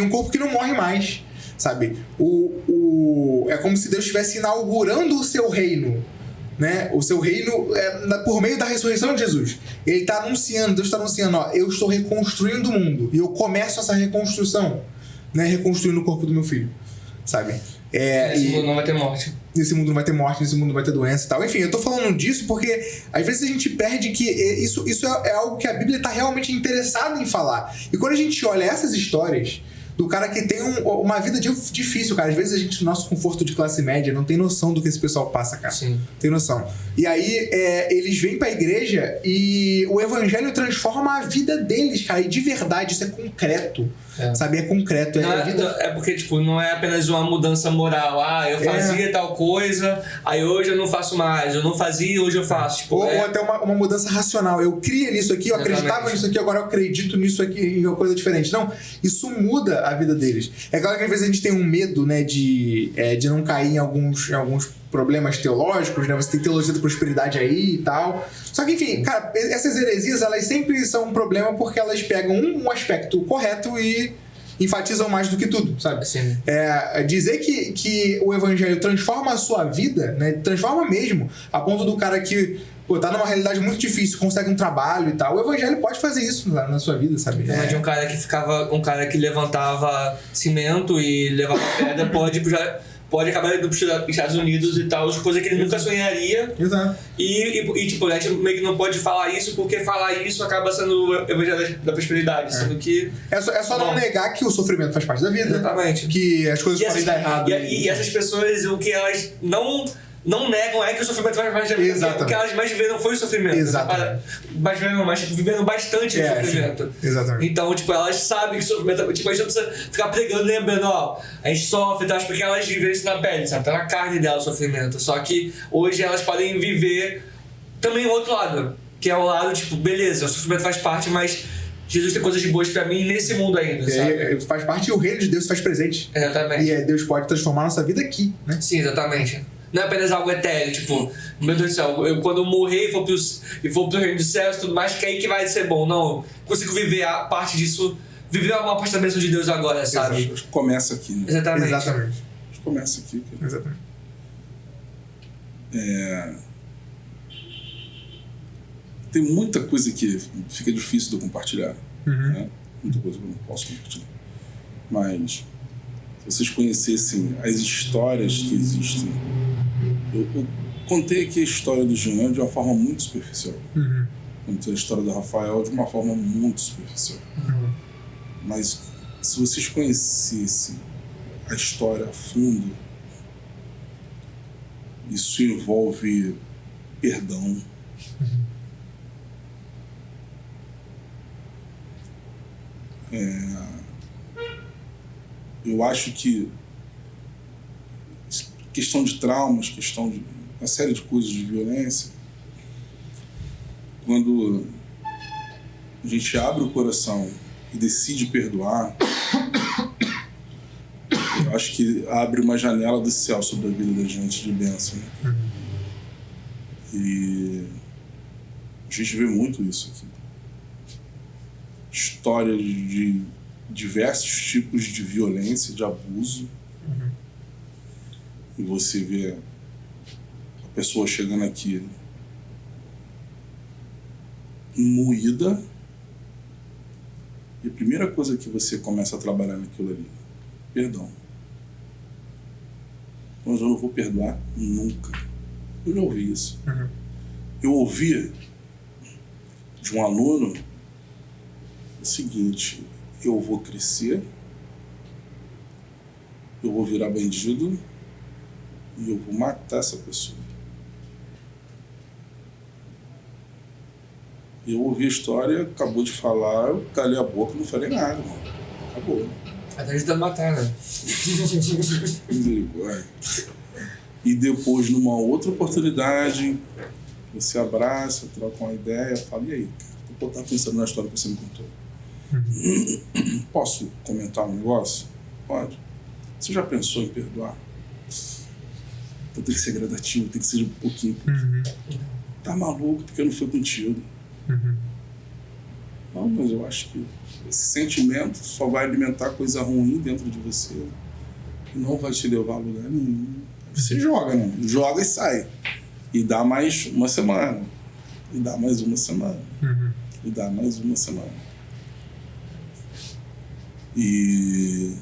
um corpo que não morre mais, sabe? É como se Deus estivesse inaugurando o seu reino, né? O seu reino por meio da ressurreição de Jesus. Ele está anunciando, Deus está anunciando, eu estou reconstruindo o mundo, e eu começo essa reconstrução, né? Reconstruindo o corpo do meu filho, sabe? Esse mundo não vai ter morte. nesse mundo não vai ter morte, nesse mundo não vai ter doença e tal. Enfim, eu tô falando disso porque às vezes a gente perde que isso é algo que a Bíblia tá realmente interessada em falar. E quando a gente olha essas histórias do cara que tem uma vida difícil, cara. Às vezes a gente, no nosso conforto de classe média, não tem noção do que esse pessoal passa, cara. Sim. Tem noção. E aí, eles vêm pra igreja e o evangelho transforma a vida deles, cara. E de verdade, isso é concreto. Sabe? É concreto. É porque, tipo, não é apenas uma mudança moral. Ah, eu fazia tal coisa, aí hoje eu não faço mais. Eu não fazia, hoje eu faço. Tipo, ou até uma mudança racional. Eu cria nisso aqui, eu acreditava nisso aqui, agora eu acredito nisso aqui em uma coisa diferente. Não, isso muda a vida deles. É claro que às vezes a gente tem um medo, né, de não cair em alguns problemas teológicos, né? Você tem teologia da prosperidade aí e tal. Só que, enfim, cara, essas heresias, elas sempre são um problema porque elas pegam um aspecto correto e enfatizam mais do que tudo, sabe? Sim. Dizer que o evangelho transforma a sua vida, né? Transforma mesmo, a ponto do cara que tá numa realidade muito difícil, consegue um trabalho e tal. O evangelho pode fazer isso na sua vida, sabe? De um cara que levantava cimento e levava pedra pode acabar indo para os Estados Unidos e tal, coisa que ele nunca sonharia. Exato. E tipo, a gente meio que não pode falar isso, porque falar isso acaba sendo o evangelho da prosperidade, sendo que... É só não negar que o sofrimento faz parte da vida. Exatamente. Que as coisas podem dar errado. E essas pessoas, o que elas não negam é que o sofrimento faz parte da vida. Exatamente. O que elas mais viveram foi o sofrimento. Exatamente. Mas viveram bastante o sofrimento. Sim. Exatamente. Então, tipo, elas sabem que o sofrimento... Tipo, a gente não precisa ficar pregando, lembrando, a gente sofre, tá? Porque elas vivem isso na pele, sabe? Tá na carne dela o sofrimento. Só que hoje elas podem viver também o outro lado. Que é o lado, tipo, beleza, o sofrimento faz parte, mas Jesus tem coisas boas pra mim nesse mundo ainda, sabe? Faz parte e o reino de Deus faz presente. Exatamente. E Deus pode transformar a nossa vida aqui, né? Sim, exatamente. Não é apenas algo etéreo, tipo, meu Deus do céu, quando eu morrer e for pro reino dos céus e tudo mais, que aí que vai ser bom. Não, consigo viver a parte disso, viver uma parte da bênção de Deus agora, sabe? Acho que começa aqui, né? Exatamente. Acho que começa aqui, cara. Exatamente. Tem muita coisa que fica difícil de eu compartilhar. Né? Muita coisa que eu não posso compartilhar. Mas se vocês conhecessem as histórias que existem... Eu contei aqui a história do Jean de uma forma muito superficial. Contei a história do Rafael de uma forma muito superficial. Mas se vocês conhecessem a história a fundo, isso envolve perdão. Eu acho que questão de traumas, questão de uma série de coisas de violência, quando a gente abre o coração e decide perdoar, eu acho que abre uma janela do céu sobre a vida da gente de bênção. Né? E a gente vê muito isso aqui. Histórias de diversos tipos de violência, de abuso. E você vê a pessoa chegando aqui moída, e a primeira coisa que você começa a trabalhar naquilo ali, perdão. Mas eu não vou perdoar nunca. Eu já ouvi isso. Eu ouvi de um aluno o seguinte: eu vou crescer, eu vou virar bandido e eu vou matar essa pessoa. Eu ouvi a história, acabou de falar, eu calei a boca, não falei nada, mano. Acabou. Até ajudando a matar, né? Misericórdia. E depois, numa outra oportunidade, você abraça, troca uma ideia, fala: e aí, cara, eu tava pensando na história que você me contou. Posso comentar um negócio? Pode. Você já pensou em perdoar? Então tem que ser gradativo, tem que ser um pouquinho. Tá maluco porque não foi contigo. Não, mas eu acho que esse sentimento só vai alimentar coisa ruim dentro de você e não vai te levar a lugar nenhum. Você joga, né? Joga e sai. E dá mais uma semana. E dá mais uma semana. E dá mais uma semana. E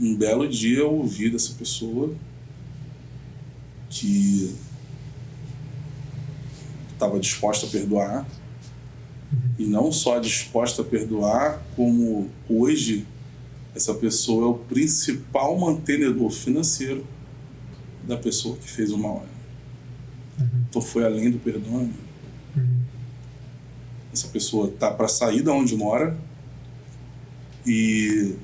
um belo dia eu ouvi dessa pessoa que estava disposta a perdoar. E não só disposta a perdoar, como hoje essa pessoa é o principal mantenedor financeiro da pessoa que fez o mal. Então foi além do perdão. Né? Essa pessoa tá para sair da onde mora e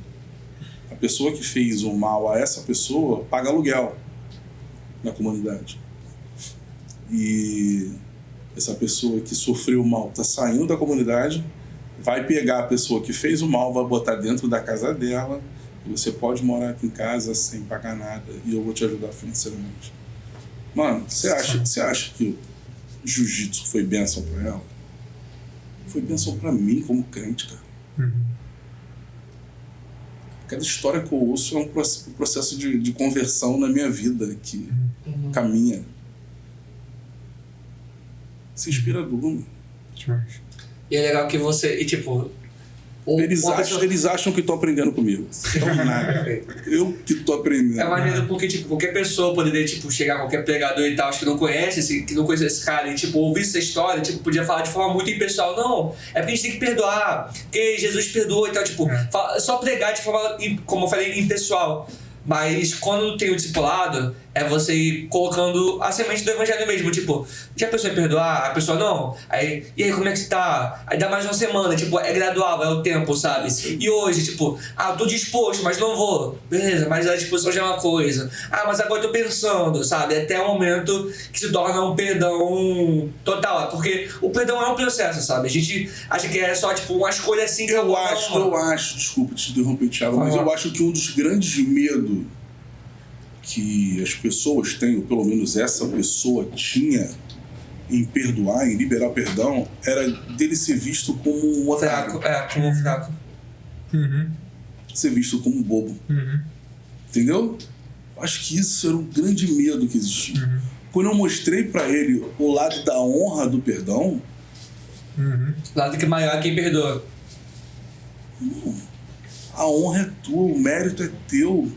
a pessoa que fez o mal a essa pessoa paga aluguel na comunidade. E essa pessoa que sofreu o mal tá saindo da comunidade, vai pegar a pessoa que fez o mal, vai botar dentro da casa dela, e você pode morar aqui em casa sem pagar nada e eu vou te ajudar financeiramente. Mano, você acha que o jiu-jitsu foi bênção pra ela? Foi bênção pra mim como crente, cara. Cada história que eu ouço é um processo de conversão na minha vida que caminha. Isso é inspirador, mano. E é legal que você... E tipo... Eles acham que estão aprendendo comigo. Então, nada. Eu que tô aprendendo. É maneiro porque, tipo, qualquer pessoa poderia, tipo, chegar, qualquer pregador e tal, acho que não conhece esse cara e, tipo, ouvir essa história, tipo, podia falar de forma muito impessoal. Não, é porque a gente tem que perdoar, porque Jesus perdoou e tal, tipo, só pregar de forma, como eu falei, impessoal. Mas quando tem o discipulado, é você ir colocando a semente do evangelho mesmo. Tipo, já a pessoa ia perdoar? A pessoa não. Aí, e aí, como é que você tá? Aí dá mais uma semana, tipo, é gradual, é o tempo, sabe? E hoje, tipo, eu tô disposto, mas não vou. Beleza, mas a disposição já é uma coisa. Mas agora eu tô pensando, sabe? Até o momento que se torna um perdão total. Porque o perdão é um processo, sabe? A gente acha que é só, tipo, uma escolha assim. Eu acho, desculpa te interromper, Thiago, mas eu acho que um dos grandes medos que as pessoas têm, ou pelo menos essa pessoa tinha, em perdoar, em liberar perdão, era dele ser visto como um otário. Como um fraco. Ser visto como um bobo. Entendeu? Acho que isso era um grande medo que existia. Quando eu mostrei pra ele o lado da honra do perdão... Lado que maior quem perdoa. A honra é tua, o mérito é teu.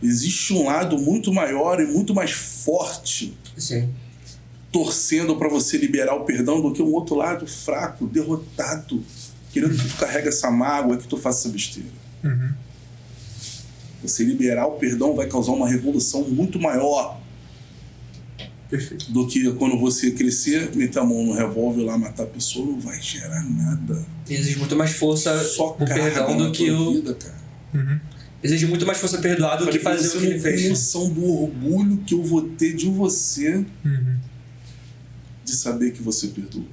Existe um lado muito maior e muito mais forte torcendo para você liberar o perdão do que um outro lado fraco, derrotado, querendo que tu carregue essa mágoa, que tu faça essa besteira. Você liberar o perdão vai causar uma revolução muito maior do que quando você crescer, meter a mão no revólver lá, matar a pessoa, não vai gerar nada. Exige muito mais força Só o perdão do que o... vida, cara. Exige muito mais força perdoar do que fazer o que ele fez. Você não tem noção do orgulho que eu vou ter de você de saber que você perdoou.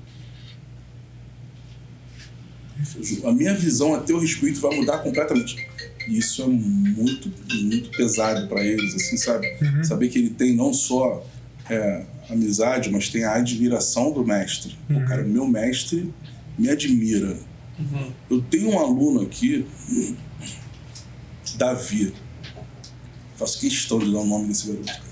A minha visão a teu respeito vai mudar completamente. E isso é muito, muito pesado para eles, assim, sabe? Saber que ele tem não só amizade, mas tem a admiração do mestre. O cara, meu mestre me admira. Eu tenho um aluno aqui, Davi. Faço questão de dar o nome desse garoto, cara.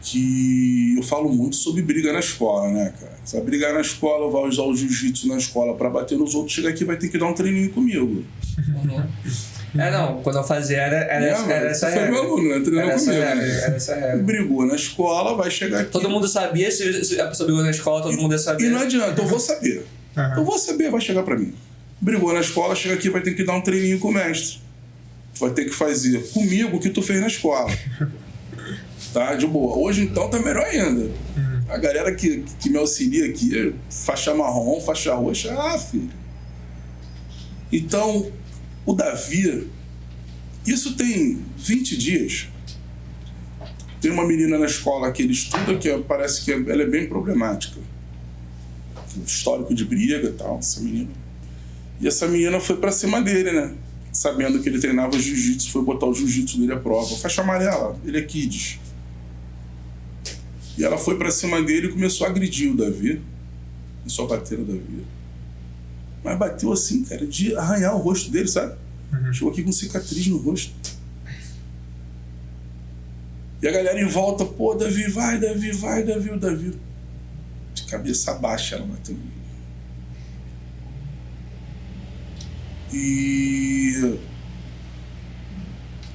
Que eu falo muito sobre briga na escola, né, cara? Se vai brigar na escola, vai usar o jiu-jitsu na escola pra bater nos outros, chega aqui vai ter que dar um treininho comigo. Não, quando eu fazia era essa regra. Foi meu aluno, né? Treinou comigo. Era essa regra. Brigou na escola, vai chegar aqui. Todo mundo sabia, se a pessoa brigou na escola, todo mundo ia saber. E não adianta, eu vou saber. Eu vou saber, vai chegar pra mim. Brigou na escola, chega aqui, vai ter que dar um treininho com o mestre. Tu vai ter que fazer comigo o que tu fez na escola. Tá? De boa. Hoje, então, tá melhor ainda. A galera que me auxilia aqui, faixa marrom, faixa roxa, filho. Então, o Davi, isso tem 20 dias. Tem uma menina na escola que ele estuda que parece que ela é bem problemática. Histórico de briga e tal, essa menina. E essa menina foi pra cima dele, né? Sabendo que ele treinava jiu-jitsu, foi botar o jiu-jitsu dele à prova. Faixa amarela, ele é kids. E ela foi pra cima dele e começou a agredir o Davi. Começou a bater no Davi. Mas bateu assim, cara, de arranhar o rosto dele, sabe? Chegou aqui com cicatriz no rosto. E a galera em volta, pô, Davi, vai, Davi, vai, Davi, o Davi. De cabeça baixa ela bateu nele. E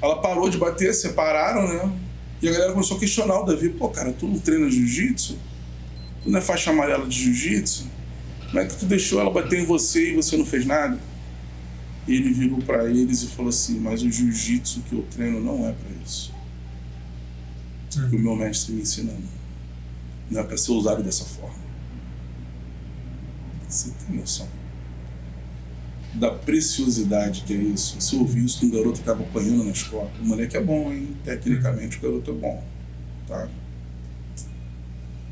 Ela parou de bater, separaram, né? E a galera começou a questionar o Davi. Pô, cara, tu não treina jiu-jitsu? Tu não é faixa amarela de jiu-jitsu? Como é que tu deixou ela bater em você e você não fez nada? E ele virou pra eles e falou assim, mas o jiu-jitsu que eu treino não é pra isso. Que o meu mestre me ensinando. Não é pra ser usado dessa forma. Você tem noção da preciosidade que é isso? Se eu ouvi isso de um garoto que estava apanhando na escola, o moleque é bom, hein? Tecnicamente o garoto é bom, tá?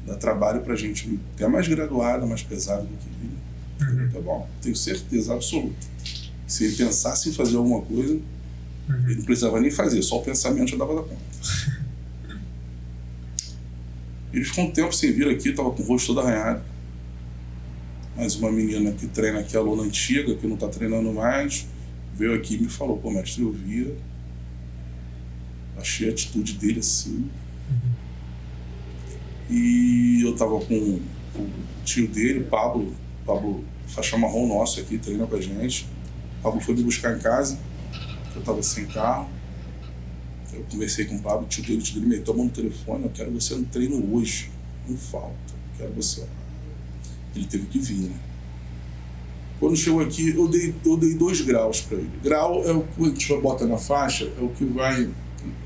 Dá trabalho pra gente, até mais graduada, mais pesado do que ele. O garoto é bom, tenho certeza absoluta. Se ele pensasse em fazer alguma coisa, ele não precisava nem fazer, só o pensamento já dava da conta. Ele ficou um tempo sem vir aqui, tava com o rosto todo arranhado. Mas uma menina que treina aqui, a aluna antiga, que não tá treinando mais, veio aqui e me falou, pô, mestre, eu via, achei a atitude dele assim. E eu tava com o tio dele, Pablo, faixa marrom nosso aqui, treina com a gente. O Pablo foi me buscar em casa, eu tava sem carro. Eu conversei com o Pablo, o tio dele me tomou no telefone, eu quero você no treino hoje, não falta, eu quero você lá. Ele teve que vir, né? Quando chegou aqui, eu dei 2 graus para ele. Grau é o que a gente bota na faixa, é o que vai...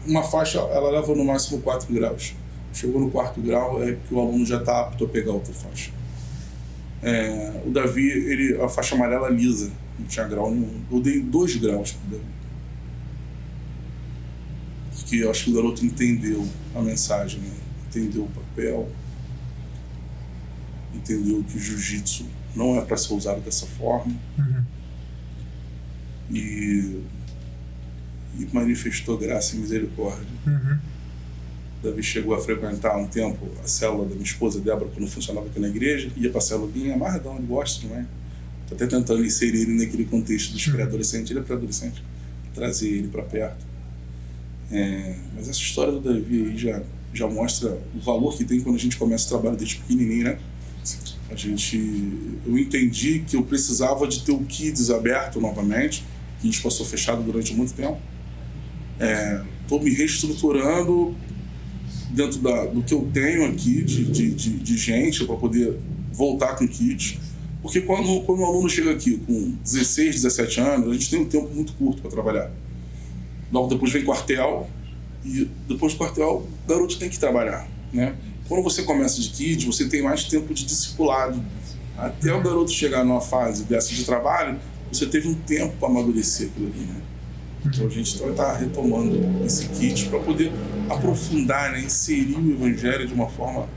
Uma faixa, ela leva no máximo 4 graus. Chegou no 4º grau, é que o aluno já está apto a pegar outra faixa. O Davi, a faixa amarela lisa, não tinha grau nenhum. Eu dei 2 graus pro Davi. Porque eu acho que o garoto entendeu a mensagem, né? Entendeu o papel, entendeu que o jiu-jitsu não é para ser usado dessa forma. E manifestou graça e misericórdia. Davi chegou a frequentar um tempo a célula da minha esposa Débora, que não funcionava aqui na igreja, ia para a célulinha, amarradão, ele gosta, não é? Tô até tentando inserir ele naquele contexto dos pré-adolescentes, ele é pré-adolescente, trazer ele para perto. Mas essa história do Davi aí já mostra o valor que tem quando a gente começa o trabalho desde pequenininho, né? Eu entendi que eu precisava de ter o Kids aberto novamente, que a gente passou fechado durante muito tempo. Estou me reestruturando dentro do que eu tenho aqui de gente para poder voltar com Kids. Porque quando o aluno chega aqui com 16, 17 anos, a gente tem um tempo muito curto para trabalhar. Logo depois vem quartel, e depois do quartel o garoto tem que trabalhar, né? Quando você começa de kids, você tem mais tempo de discipulado. Até o garoto chegar numa fase dessa de trabalho, você teve um tempo para amadurecer aquilo ali, né? Então a gente está retomando esse kit para poder aprofundar, né? Inserir o evangelho de uma forma,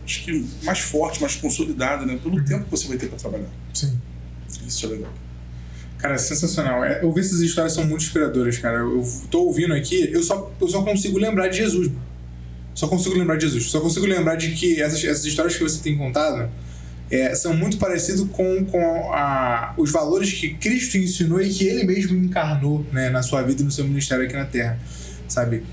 acho que mais forte, mais consolidada, né? Pelo tempo que você vai ter para trabalhar. Sim. Isso é legal. Cara, é sensacional. Ouvir essas histórias são muito inspiradoras, cara. Eu tô ouvindo aqui, eu só consigo lembrar de Jesus. Só consigo lembrar de Jesus. Só consigo lembrar de que essas histórias que você tem contado são muito parecidas com os valores que Cristo ensinou e que Ele mesmo encarnou, né, na sua vida e no seu ministério aqui na Terra, sabe?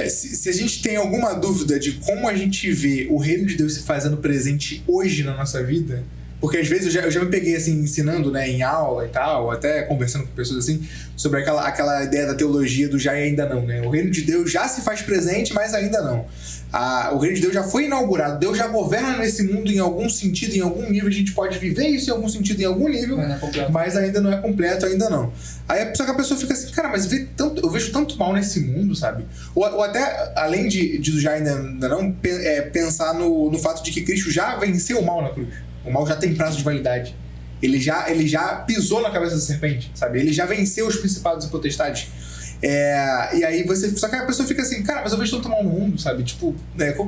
Se a gente tem alguma dúvida de como a gente vê o reino de Deus se fazendo presente hoje na nossa vida, porque às vezes eu já me peguei assim, ensinando, né, em aula e tal, ou até conversando com pessoas assim, sobre aquela ideia da teologia do já e ainda não, né? O reino de Deus já se faz presente, mas ainda não. O reino de Deus já foi inaugurado, Deus já governa nesse mundo em algum sentido, em algum nível, a gente pode viver isso em algum sentido, em algum nível, mas ainda não é completo, ainda não. Aí só que a pessoa fica assim, cara, mas eu vejo tanto mal nesse mundo, sabe? Ou até, além de já ainda não, pensar no fato de que Cristo já venceu o mal na cruz. O mal já tem prazo de validade. Ele já pisou na cabeça da serpente, sabe? Ele já venceu os principados e potestades. E aí só que a pessoa fica assim, cara, mas eu vejo tanto mal no mundo, sabe? Tipo,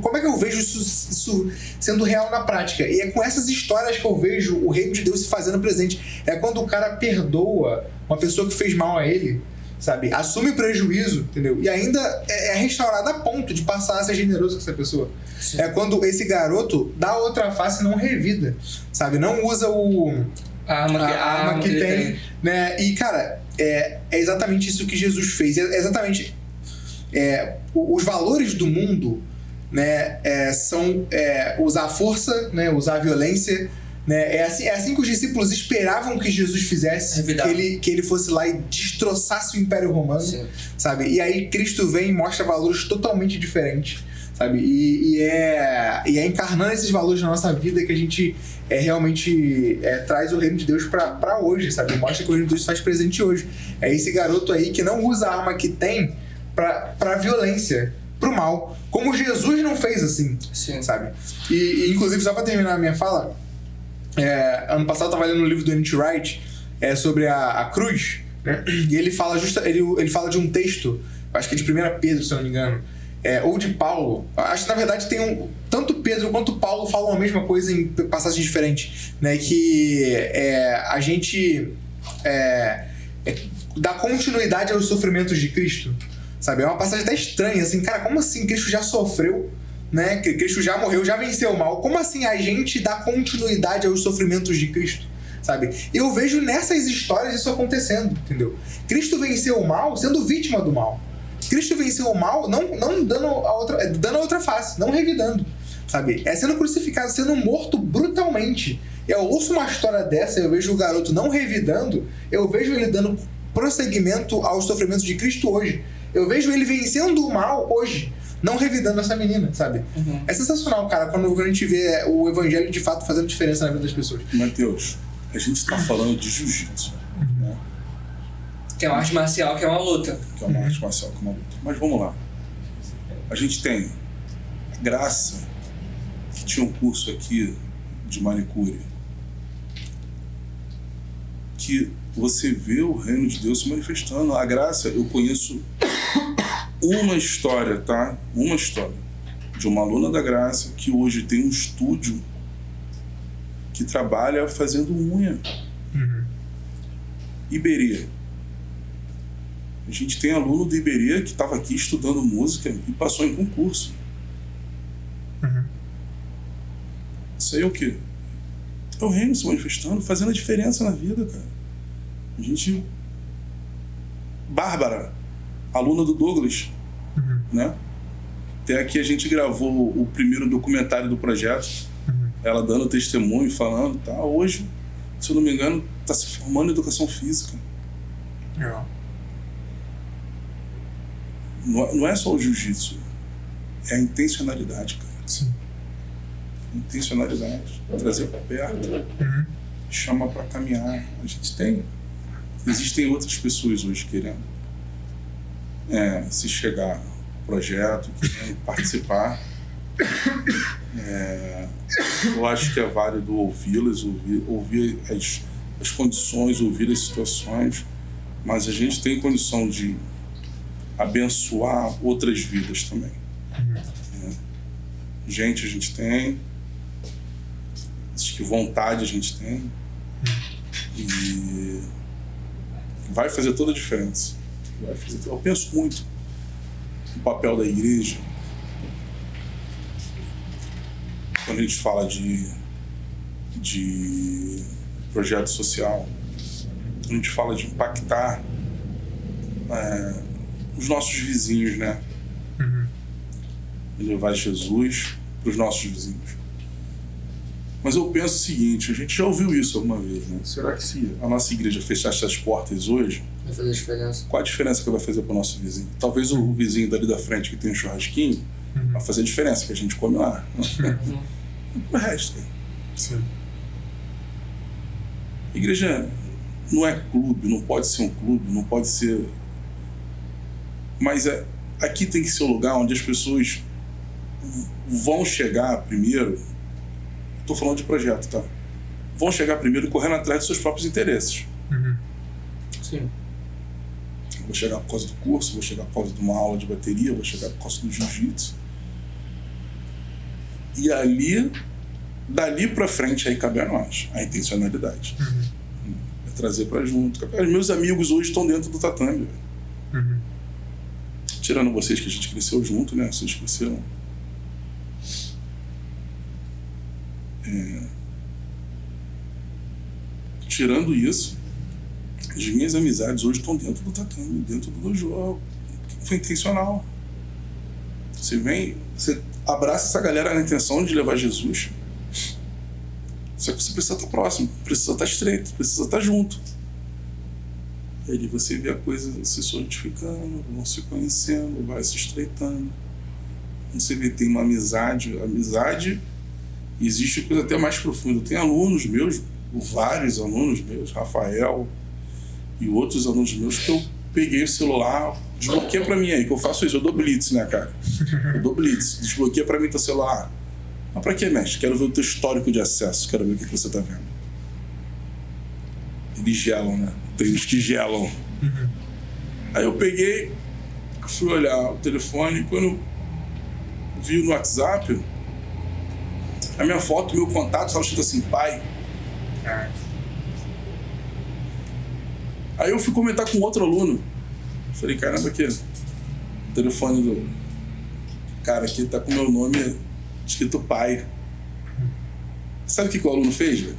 como é que eu vejo isso sendo real na prática? E é com essas histórias que eu vejo o reino de Deus se fazendo presente. É quando o cara perdoa uma pessoa que fez mal a ele, sabe? Assume prejuízo, entendeu? E ainda é restaurado a ponto de passar a ser generoso com essa pessoa. Sim. É quando esse garoto dá outra face e não revida, sabe? Não usa a arma que tem, né? E, cara, é exatamente isso que Jesus fez. É exatamente os valores do mundo, né? São usar a força, né? Usar a violência, né? É assim que os discípulos esperavam que Jesus fizesse, que ele fosse lá e destroçasse o Império Romano, Sim. sabe? E aí Cristo vem e mostra valores totalmente diferentes, sabe? E é encarnando esses valores na nossa vida que a gente realmente traz o reino de Deus pra hoje, sabe? Mostra que o reino de Deus faz presente hoje. É esse garoto aí que não usa a arma que tem pra violência, pro mal. Como Jesus não fez assim, Sim. sabe? E inclusive, só pra terminar a minha fala, ano passado eu tava lendo um livro do N.T. Wright sobre a cruz, né? E ele fala ele fala de um texto, acho que é de 1 Pedro, se eu não me engano, ou de Paulo. Acho que na verdade tem tanto Pedro quanto Paulo falam a mesma coisa em passagens diferentes, né? Que a gente dá continuidade aos sofrimentos de Cristo, sabe? É uma passagem até estranha, assim, cara, como assim Cristo já sofreu, né? Cristo já morreu, já venceu o mal. Como assim a gente dá continuidade aos sofrimentos de Cristo, sabe? Eu vejo nessas histórias isso acontecendo, entendeu? Cristo venceu o mal sendo vítima do mal. Cristo venceu o mal não dando a outra face, não revidando, sabe? Sendo crucificado, sendo morto brutalmente. Eu ouço uma história dessa, eu vejo o garoto não revidando, eu vejo ele dando prosseguimento aos sofrimentos de Cristo hoje. Eu vejo ele vencendo o mal hoje, não revidando essa menina, sabe? Uhum. É sensacional, cara, quando a gente vê o evangelho de fato fazendo diferença na vida das pessoas. Mateus, a gente tá falando de jiu-jitsu, né? Que é uma arte marcial, que é uma luta. Que é uma arte marcial, que é uma luta. Mas vamos lá. A gente tem a Graça, que tinha um curso aqui de manicure, que você vê o reino de Deus se manifestando. A Graça, eu conheço uma história, tá? Uma história de uma aluna da Graça que hoje tem um estúdio que trabalha fazendo unha. Uhum. Iberê. A gente tem aluno do Iberê que estava aqui estudando música e passou em concurso. Uhum. Isso aí é o quê? É o reino se manifestando, fazendo a diferença na vida, cara. A gente... Bárbara, aluna do Douglas, né? Até aqui a gente gravou o primeiro documentário do projeto, ela dando testemunho, falando, tá? Hoje, se eu não me engano, tá se formando em educação física. Não é só o jiu-jitsu, é a intencionalidade, cara. Sim. Intencionalidade, trazer para perto, chama para caminhar. A gente tem. Existem outras pessoas hoje querendo se chegar ao projeto, querendo participar. Eu acho que é válido ouvi-las, ouvir as condições, ouvir as situações, mas a gente tem condição de abençoar outras vidas também. Gente, a gente tem, acho que vontade a gente tem, e vai fazer toda a diferença. Eu penso muito no papel da igreja quando a gente fala de projeto social, quando a gente fala de impactar os nossos vizinhos, né? Levar Jesus para os nossos vizinhos. Mas eu penso o seguinte, a gente já ouviu isso alguma vez, né? Será que se a nossa igreja fechasse as portas hoje, vai fazer diferença? Qual a diferença que vai fazer para o nosso vizinho? Talvez o vizinho dali da frente que tem um churrasquinho vai fazer diferença, que a gente come lá. O resto, cara. Sim. A igreja não é clube, não pode ser um clube, não pode ser... Mas aqui tem que ser o lugar onde as pessoas vão chegar primeiro. Estou falando de projeto, tá? Vão chegar primeiro correndo atrás dos seus próprios interesses. Sim. Vou chegar por causa do curso, vou chegar por causa de uma aula de bateria, vou chegar por causa do jiu-jitsu. E dali pra frente, aí cabe a nós, a intencionalidade. É trazer pra junto. Os meus amigos hoje estão dentro do tatame. Tirando vocês que a gente cresceu junto, né? Vocês cresceram. Tirando isso, as minhas amizades hoje estão dentro do tatame, dentro do dojo. Foi intencional. Você abraça essa galera na intenção de levar Jesus. Só que você precisa estar próximo, precisa estar estreito, precisa estar junto. E aí você vê a coisa se solidificando, vão se conhecendo, vai se estreitando. Você vê, tem uma amizade. Amizade, existe coisa até mais profunda. Tem alunos meus, vários alunos meus, Rafael e outros alunos meus, que eu peguei o celular, desbloqueia pra mim aí, que eu faço isso, eu dou blitz, né, cara? Eu dou blitz, desbloqueia pra mim teu celular. Mas pra que, mestre? Quero ver o teu histórico de acesso, quero ver o que você tá vendo. Eles gelam, né? Tem uns que gelam. Aí eu peguei, fui olhar o telefone, e quando eu vi no WhatsApp, a minha foto, meu contato, estava escrito assim, pai. Aí eu fui comentar com outro aluno. Falei, caramba, aqui, o telefone do cara aqui tá com meu nome escrito pai. Sabe o que o aluno fez, velho?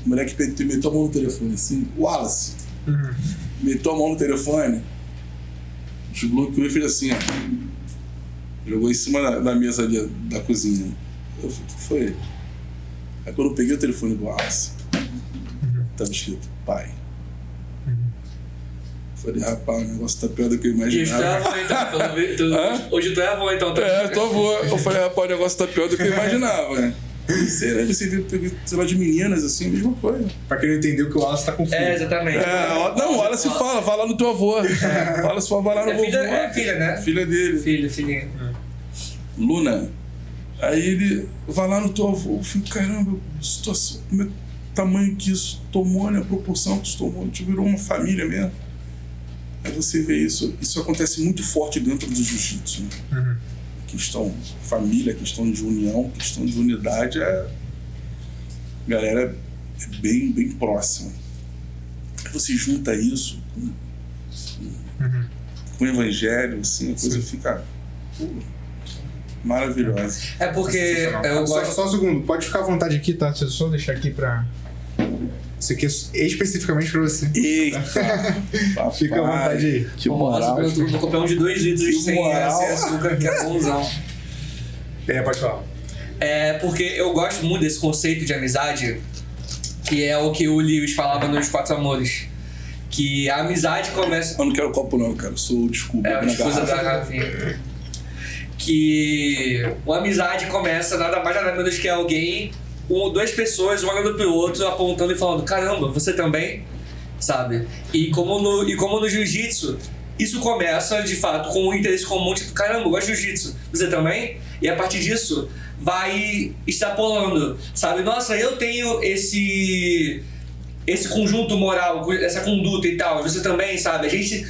O moleque meteu a mão no telefone assim, Wallace. Meteu a mão no telefone, desbloqueou e fez assim, ó. Jogou em cima da mesa ali, da cozinha. Eu falei, o que foi? Aí quando eu peguei o telefone do Wallace, tava escrito pai. Falei, rapaz, o negócio tá pior do que eu imaginava. Hoje tu é avô, então. Tô avô. Eu falei, rapaz, o negócio tá pior do que eu imaginava, né? Será que você viu, sei lá, de meninas, assim, mesma coisa. Pra quem não entendeu que o Wallace tá com filho. Exatamente. Não, o Wallace fala, vai lá no teu avô. O Wallace fala, vai lá no avô. É filha, né? Filha dele. Filhinha. Luna. Aí ele vai lá no teu avô. Eu fico, caramba, situação, como é tamanho que isso tomou, né? A proporção que isso tomou, te virou uma família mesmo. Aí você vê isso acontece muito forte dentro do jiu-jitsu, né? Questão família, questão de união, questão de unidade, a galera é bem, bem próxima. Aí você junta isso com o evangelho, assim, a coisa fica maravilhosa. É porque eu gosto... Só um segundo, pode ficar à vontade aqui, tá? Deixa eu só deixar aqui pra... Isso aqui é especificamente pra você. Eita! Fica à vontade aí. Que moral. Eu vou comprar um de 2 litros sem açúcar, que é bonzão. Pode falar. É porque eu gosto muito desse conceito de amizade, que é o que o Lewis falava nos 4 Amores. Que a amizade começa... Eu não quero copo não, cara. Eu sou, desculpa. a esposa da garrafinha. Que uma amizade começa nada mais nada menos que alguém... duas pessoas, um olhando pro outro, apontando e falando, caramba, você também? Sabe? E como no jiu-jitsu, isso começa, de fato, com um interesse comum, tipo, caramba, eu gosto de jiu-jitsu, você também? E a partir disso, vai extrapolando, sabe? Nossa, eu tenho esse conjunto moral, essa conduta e tal, você também, sabe? A gente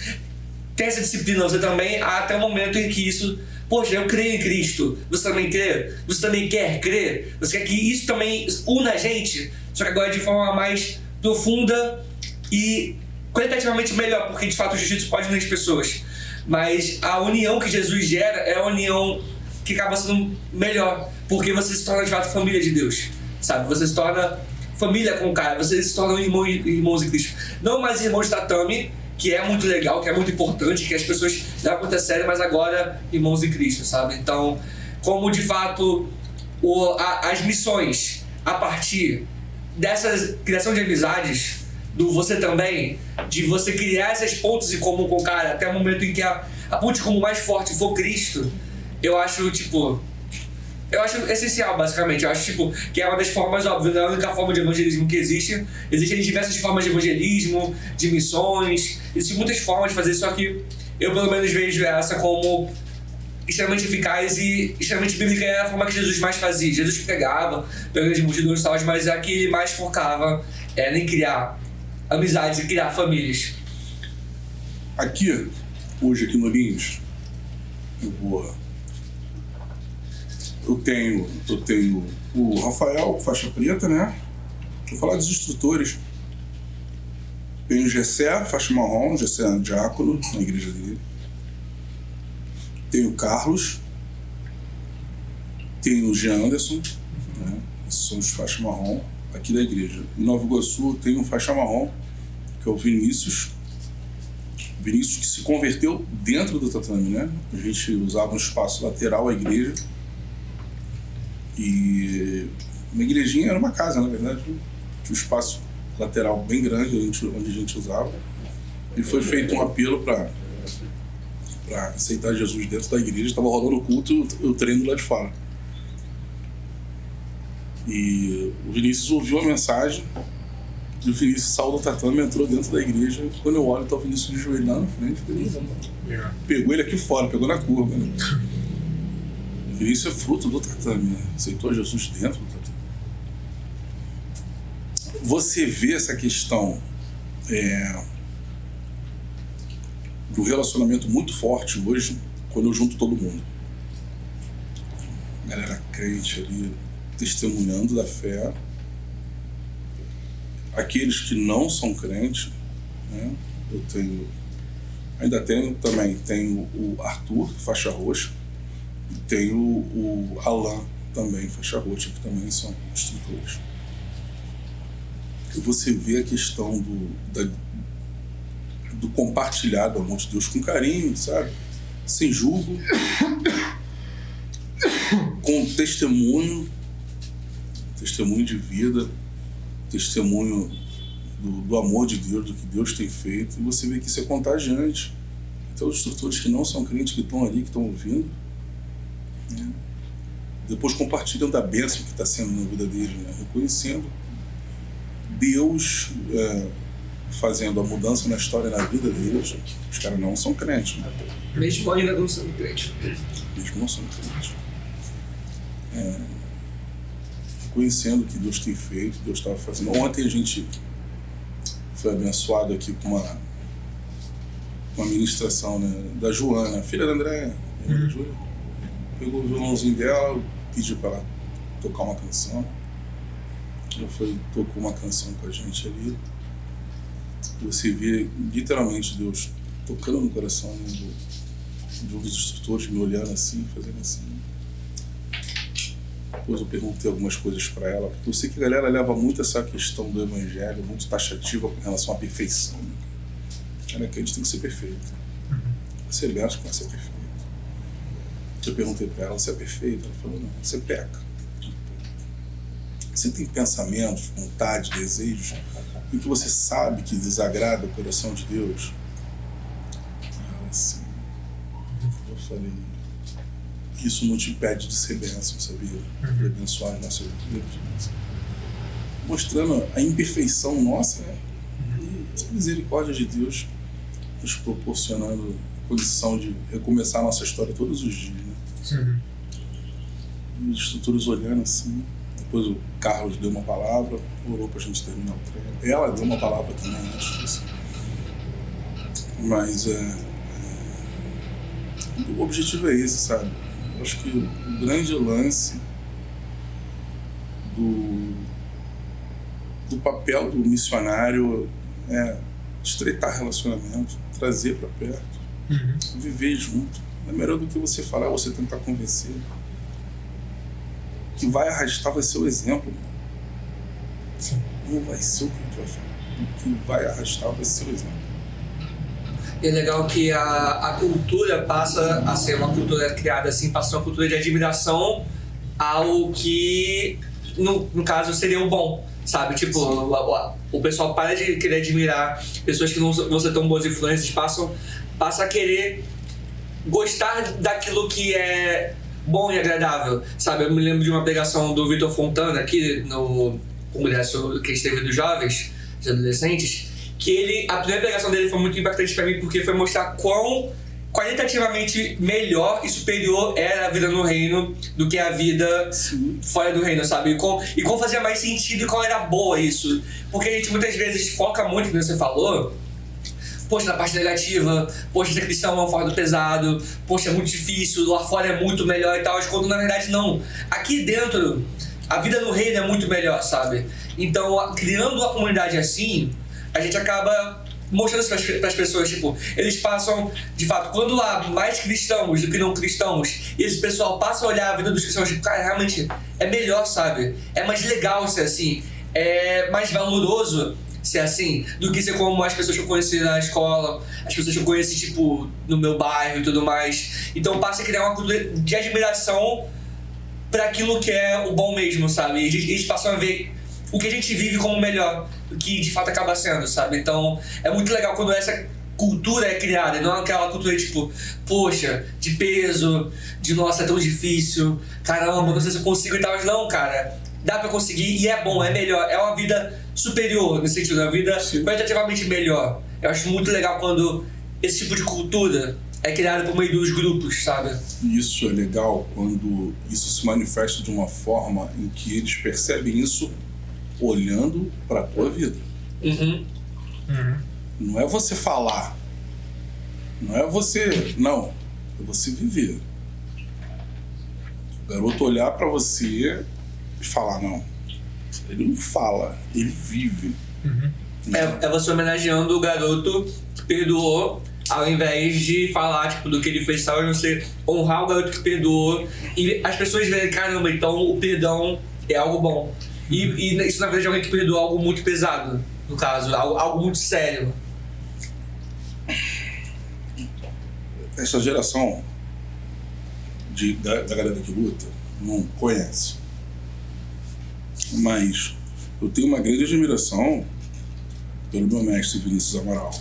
tem essa disciplina, você também, até o momento em que isso... Poxa, eu creio em Cristo. Você também crê? Você também quer crer? Você quer que isso também una a gente? Só que agora de forma mais profunda e qualitativamente melhor, porque de fato o jiu-jitsu pode unir as pessoas. Mas a união que Jesus gera é a união que acaba sendo melhor, porque você se torna de fato família de Deus, sabe? Você se torna família com o cara, você se torna irmãos em Cristo. Não mais irmãos de tatame, que é muito legal, que é muito importante, que as pessoas levam muito a sério, mas agora irmãos em Cristo, sabe? Então, como de fato as missões a partir dessa criação de amizades, do você também, de você criar essas pontes em comum com o cara, até o momento em que a ponte comum mais forte for Cristo, eu acho essencial, basicamente. Eu acho, que é uma das formas, óbvio, não é a única forma de evangelismo que existe. Existem diversas formas de evangelismo, de missões. Existem muitas formas de fazer isso, só que eu, pelo menos, vejo essa como extremamente eficaz e extremamente bíblica. É a forma que Jesus mais fazia. Jesus pregava, pegando as multidões e tal, mas é que ele mais focava em criar amizades e criar famílias. Aqui, hoje, aqui no Lins, eu tenho o Rafael, faixa preta, né? Vou falar dos instrutores. Tenho o Gessé, faixa marrom, Gessé é diácono na igreja dele. Tenho o Carlos. Tenho o Jean Anderson, né? Esses são os faixas marrom aqui da igreja. Em Nova Iguaçu tem um faixa marrom, que é o Vinícius. Vinícius que se converteu dentro do tatame, né? A gente usava um espaço lateral à igreja. E Uma igrejinha era uma casa, na verdade. Tinha um espaço lateral bem grande onde a gente usava. E foi feito um apelo para aceitar Jesus dentro da igreja. Estava rolando o culto e o treino lá de fora. E o Vinícius ouviu a mensagem. E o Vinícius saiu do tatame, entrou dentro da igreja. Quando eu olho, está o Vinícius de joelho lá na frente. Pegou ele aqui fora, pegou na curva. Né? O Vinícius é fruto do tatame, né? Aceitou Jesus dentro do tatame. Você vê essa questão do relacionamento muito forte hoje, quando eu junto todo mundo. Galera crente ali, testemunhando da fé. Aqueles que não são crentes, né? Ainda tenho o Arthur, faixa roxa, e tenho o Alan, também faixa roxa, que também são instrutores. E você vê a questão do compartilhar do amor de Deus com carinho, sabe? Sem julgo, com testemunho de vida, testemunho do amor de Deus, do que Deus tem feito, e você vê que isso é contagiante. Então, os instrutores que não são crentes, que estão ali, que estão ouvindo, né? Depois compartilham da bênção que está sendo na vida deles, né? Reconhecendo Deus fazendo a mudança na história e na vida deles. Os caras não são crentes, né? Mesmo ainda não sendo crente. Mesmo não sendo crentes. Reconhecendo o que Deus tem feito, Deus estava fazendo. Ontem a gente foi abençoado aqui com uma ministração, né, da Joana, filha da Andréia. Júlia pegou o violãozinho dela, pediu para ela tocar uma canção. Ela tocou uma canção com a gente ali. Você vê literalmente Deus tocando no coração, né, de um dos instrutores me olhando assim, fazendo assim. Depois eu perguntei algumas coisas para ela, porque eu sei que a galera leva muito essa questão do evangelho, muito taxativa com relação à perfeição. Cara, que a gente tem que ser perfeito. Você acha que vai ser perfeito. Eu perguntei para ela, você é perfeito? Ela falou, não, você peca. Você tem pensamentos, vontade, desejos, em que você sabe que desagrada o coração de Deus? Ela assim, eu falei, isso não te impede de ser bênção, sabia? De abençoar as nossas vidas. Mostrando a imperfeição nossa, né? E a misericórdia de Deus nos proporcionando a condição de recomeçar a nossa história todos os dias, né? E os instrutores olhando assim. Depois o Carlos deu uma palavra, orou pra gente terminar o treino. Ela deu uma palavra também antes disso. Mas o objetivo é esse, sabe? Eu acho que o grande lance do papel do missionário é estreitar relacionamento, trazer para perto, viver junto. É melhor do que você falar, você tentar convencer. O que vai arrastar vai ser o exemplo. Sim. Não vai ser o que tu vai falar. O que vai arrastar vai ser o exemplo. E é legal que a cultura passa a ser uma cultura criada assim, passa a ser uma cultura de admiração ao que, no caso, seria o bom, sabe? Tipo, o pessoal para de querer admirar pessoas que não vão ser tão boas influências, passa a querer gostar daquilo que é bom e agradável, sabe? Eu me lembro de uma pregação do Vitor Fontana aqui no congresso que esteve dos jovens, dos adolescentes, que a primeira pregação dele foi muito impactante para mim porque foi mostrar quão qualitativamente melhor e superior era a vida no reino do que a vida fora do reino, sabe? E como fazia mais sentido e qual era boa isso. Porque a gente muitas vezes foca muito no que você falou, poxa, na parte negativa, poxa, ser cristão é um fardo pesado, poxa, é muito difícil, lá fora é muito melhor e tal, quando na verdade não. Aqui dentro, a vida no reino é muito melhor, sabe? Então, criando uma comunidade assim, a gente acaba mostrando isso para as pessoas, tipo, eles passam, de fato, quando há mais cristãos do que não cristãos, e esse pessoal passa a olhar a vida dos cristãos, tipo, cara, realmente é melhor, sabe? É mais legal ser assim, é mais valoroso ser assim, do que ser como as pessoas que eu conheci na escola, as pessoas que eu conheci, tipo, no meu bairro e tudo mais. Então passa a criar uma cultura de admiração pra aquilo que é o bom mesmo, sabe? E eles passam a ver o que a gente vive como melhor, o que de fato acaba sendo, sabe? Então é muito legal quando essa cultura é criada, não é aquela cultura tipo, poxa, de peso, de nossa, é tão difícil, caramba, não sei se eu consigo e tal, mas não, cara, dá pra conseguir e é bom, é melhor, é uma vida superior, nesse sentido, é uma vida qualitativamente melhor. Eu acho muito legal quando esse tipo de cultura é criada por meio dos grupos, sabe? Isso é legal quando isso se manifesta de uma forma em que eles percebem isso olhando pra tua vida. Não é você falar. Não é você... Não. É você viver. O garoto olhar pra você e falar, não. Ele não fala, ele vive. É você homenageando o garoto que perdoou, ao invés de falar tipo, do que ele fez, tal, você honrar o garoto que perdoou. E as pessoas verem, caramba, então o perdão é algo bom. E isso na verdade é alguém que perdoou algo muito pesado, no caso, algo muito sério. Essa geração da galera que luta não conhece. Mas eu tenho uma grande admiração pelo meu mestre Vinícius Amaral.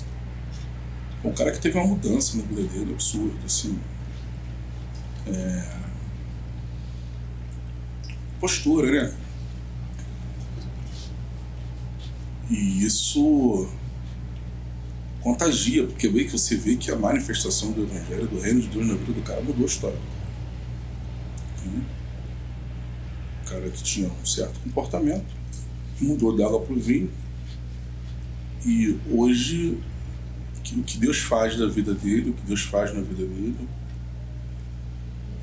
Um cara que teve uma mudança na vida dele absurda, assim. Postura, né? E isso contagia, porque bem que você vê que a manifestação do Evangelho, do Reino de Deus na vida do cara mudou a história. O cara que tinha um certo comportamento mudou da água pro vinho. E hoje, o que Deus faz da vida dele, o que Deus faz na vida dele,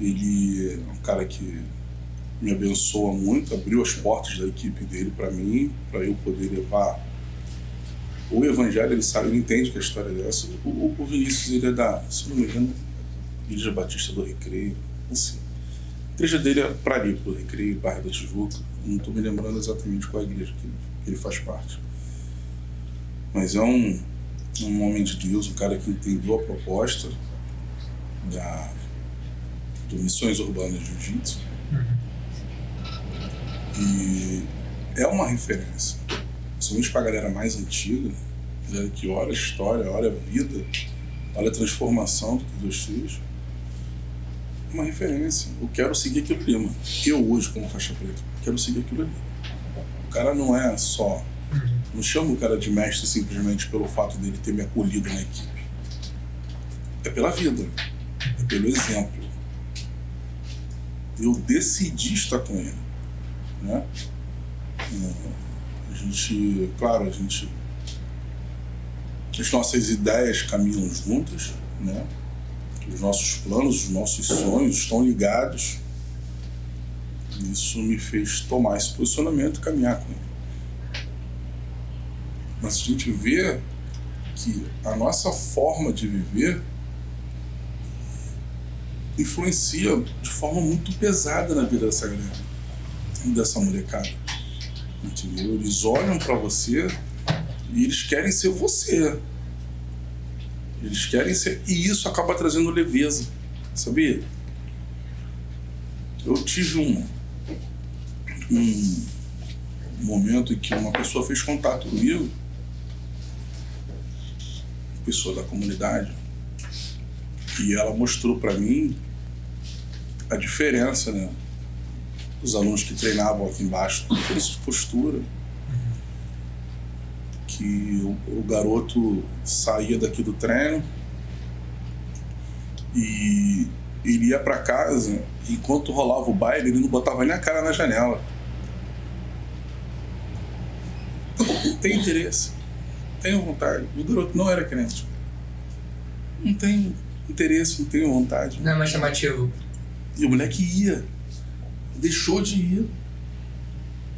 ele é um cara que me abençoa muito, abriu as portas da equipe dele para mim, para eu poder levar o Evangelho. Ele sabe, ele entende que a história é dessa. O Vinícius, ele é da, se não me engano, Igreja Batista do Recreio, assim. A igreja dele é para ali, pro Recreio, Barra da Tijuca. Não estou me lembrando exatamente qual é a igreja que ele faz parte. Mas é um homem de Deus, um cara que entendeu a proposta do Missões Urbanas de Jiu-Jitsu. E é uma referência. Principalmente para a galera mais antiga, galera que olha a história, olha a vida, olha a transformação do que Deus fez. É uma referência. Eu quero seguir aquilo ali, mano. Eu hoje, como faixa preta, quero seguir aquilo ali. O cara não é só... Não chamo o cara de mestre simplesmente pelo fato dele ter me acolhido na equipe. É pela vida. É pelo exemplo. Eu decidi estar com ele. Né? A gente... Claro, as nossas ideias caminham juntas, né? Os nossos planos, os nossos sonhos estão ligados. Isso me fez tomar esse posicionamento e caminhar com ele. Mas a gente vê que a nossa forma de viver influencia de forma muito pesada na vida dessa galera, dessa molecada. Entendeu? Eles olham pra você e eles querem ser você. Eles querem ser... E isso acaba trazendo leveza, sabia? Eu tive um momento em que uma pessoa fez contato comigo, pessoa da comunidade, e ela mostrou para mim a diferença, né? Os alunos que treinavam aqui embaixo, a diferença de postura, que o garoto saía daqui do treino e ele ia para casa, e enquanto rolava o baile, ele não botava nem a cara na janela. Tem interesse, tenho vontade. O garoto não era crente. Não tem interesse, não tem vontade. Não é mais chamativo. E o moleque ia, deixou de ir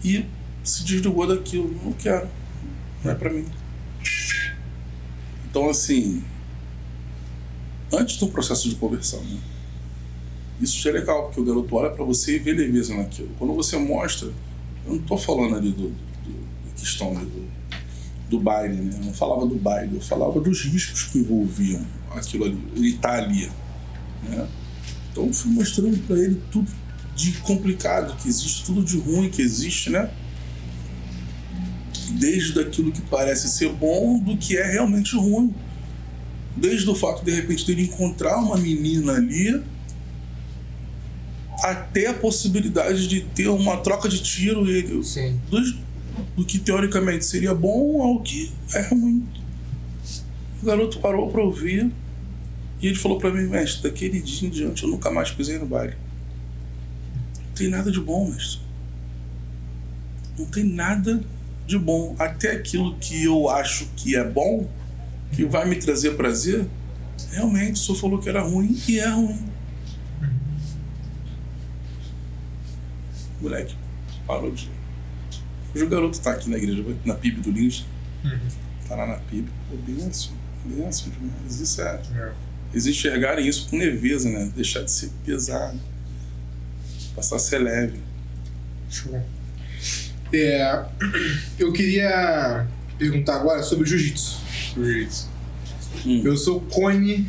e se desligou daquilo. Não quero, não é pra mim. Então, assim, antes do processo de conversão, né? Isso já é legal, porque o garoto olha pra você e vê leveza naquilo. Quando você mostra, eu não tô falando ali da questão ali do baile, né? Eu não falava do baile, eu falava dos riscos que envolviam aquilo ali, ele tá ali, né? Então eu fui mostrando pra ele tudo de complicado que existe, tudo de ruim que existe, né? Desde aquilo que parece ser bom do que é realmente ruim. Desde o fato, de repente, dele encontrar uma menina ali, até a possibilidade de ter uma troca de tiro do que teoricamente seria bom ao que é ruim. O garoto parou pra ouvir e ele falou pra mim: mestre, daquele dia em diante eu nunca mais pisei no baile. Não tem nada de bom, mestre. Não tem nada de bom. Até aquilo que eu acho que é bom, que vai me trazer prazer, realmente o senhor falou que era ruim e é ruim. Moleque, parou de... Hoje o garoto tá aqui na igreja, na PIB do Lins. Tá lá na PIB. Pô, benção demais. Isso é... Eles enxergarem isso com leveza, né? Deixar de ser pesado. Passar a ser leve. Show. Eu queria perguntar agora sobre jiu-jitsu. Eu sou cone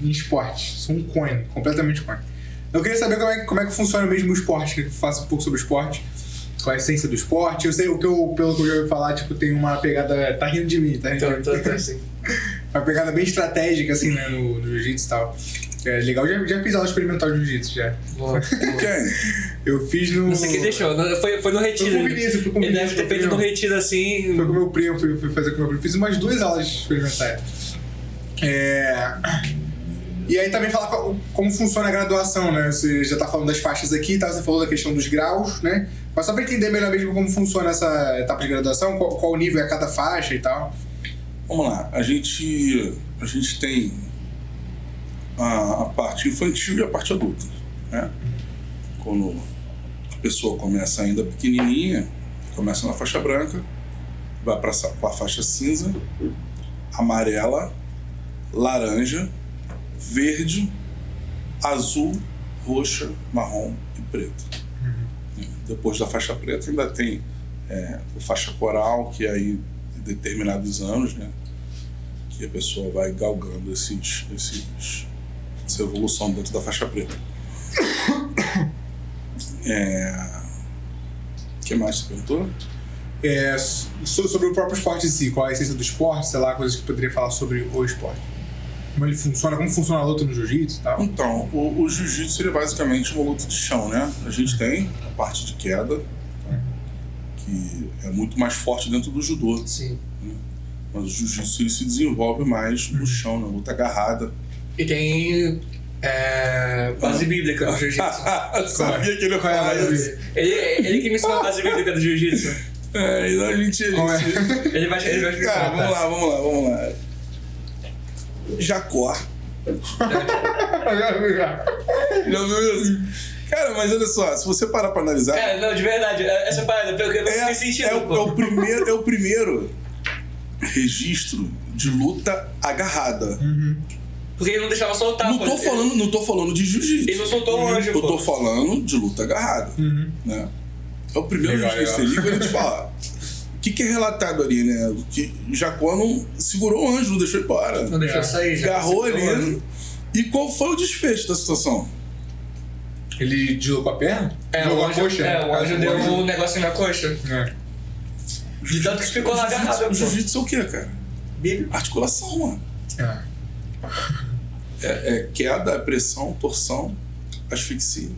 em esporte. Sou um cone, completamente cone. Eu queria saber como é que funciona mesmo o esporte. Que eu faço um pouco sobre o esporte. Qual é a essência do esporte. Eu sei pelo que eu já ouvi falar, tipo, tem uma pegada... Tá rindo de mim, tá rindo de mim. Sim. Uma pegada bem estratégica, assim, né, no jiu-jitsu e tal. É legal, já fiz aula experimental de jiu-jitsu, já. Eu fiz no... Não sei quem deixou, foi no retiro. Foi com o Vinícius, Ele deve ter feito no retiro, assim... Foi com o meu primo, fui fazer com o meu primo. Fiz umas 2 aulas experimentais. E aí também falar como funciona a graduação, né? Você já tá falando das faixas aqui, tá? Você falou da questão dos graus, né? Mas só pra entender melhor mesmo como funciona essa etapa de graduação, qual nível é cada faixa e tal. Vamos lá, a gente tem a parte infantil e a parte adulta, né? Quando a pessoa começa ainda pequenininha, começa na faixa branca, vai para a faixa cinza, amarela, laranja, verde, azul, roxa, marrom e preto. Depois da faixa preta ainda tem a faixa coral, que aí determinados anos, né, que a pessoa vai galgando essa evolução dentro da faixa preta. O que mais você perguntou? Sobre o próprio esporte em si, qual é a essência do esporte, sei lá, coisas que poderia falar sobre o esporte. Como ele funciona, como funciona a luta no jiu-jitsu e tal. Então, o jiu-jitsu seria basicamente uma luta de chão, né? A gente tem a parte de queda, que é muito mais forte dentro do judô. Sim. Né? Mas o jiu-jitsu ele se desenvolve mais no chão, na luta agarrada. E tem base bíblica no jiu-jitsu. Sabia que ele ia falar isso. Ele que me ensinou a base bíblica do jiu-jitsu. E a gente... Ele vai explicar. Cara, vamos lá. Jacó. Já viu isso? Cara, mas olha só, se você parar pra analisar... Cara, não, de verdade, essa parada, porque não faz sentido. É o primeiro registro de luta agarrada. Porque ele não deixava soltar. Não tô falando de jiu-jitsu. Ele não soltou o anjo, Eu tô falando de luta agarrada. Né? É o primeiro registro ali que a gente fala. O que é relatado ali, né? Que Jacó não segurou o anjo, não deixou ir embora. Não deixou sair. Agarrou ali. E qual foi o desfecho da situação? Ele deslocou a perna? O anjo deu um negocinho na coxa. De tanto que ficou lá agarrado. O jiu-jitsu é o quê, cara? Bíblia. Articulação, mano. É queda, pressão, torção, asfixia.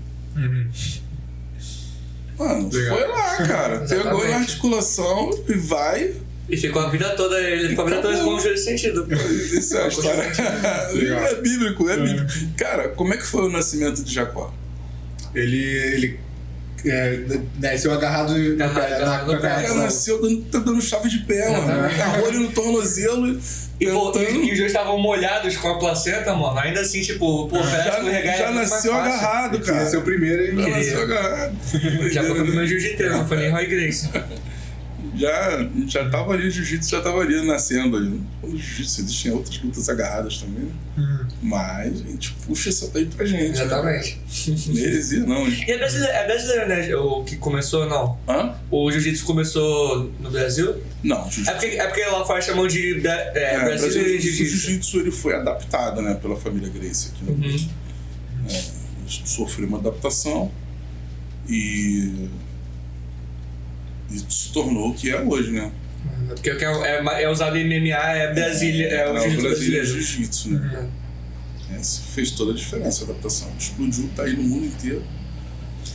Mano, legal. Foi lá, cara. Pegou na articulação e vai. E ficou a vida toda, com um joelho sentido. Isso é uma história. É bíblico. Cara, como é que foi o nascimento de Jacó? Ele nasceu agarrado na perna. Nasceu dando chave de pé, mano. Agarrou ele no tornozelo. E os dois estavam molhados com a placenta, mano. Ainda assim, tipo, já nasceu agarrado, cara. Esse é o primeiro. Já nasceu agarrado. Já foi pro meu jiu-jitsu, não foi nem Roy Gracie. Já tava ali, o jiu-jitsu já tava ali nascendo ali. No jiu-jitsu existem outras lutas agarradas também, né? Mas a gente puxa essa daí pra gente. Exatamente. Não é heresia, não. E é brasileiro, né? O que começou, não? O jiu-jitsu começou no Brasil? Não, é porque lá fora chamam de Brasil e jiu-jitsu. O jiu-jitsu ele foi adaptado, né, pela família Gracie aqui no Brasil. Sofreu uma adaptação E se tornou o que é hoje, né? Porque é usado em MMA, é Brasília, é o jiu-jitsu brasileiro. Jiu-jitsu, né? Fez toda a diferença, a adaptação. Explodiu, tá aí no mundo inteiro.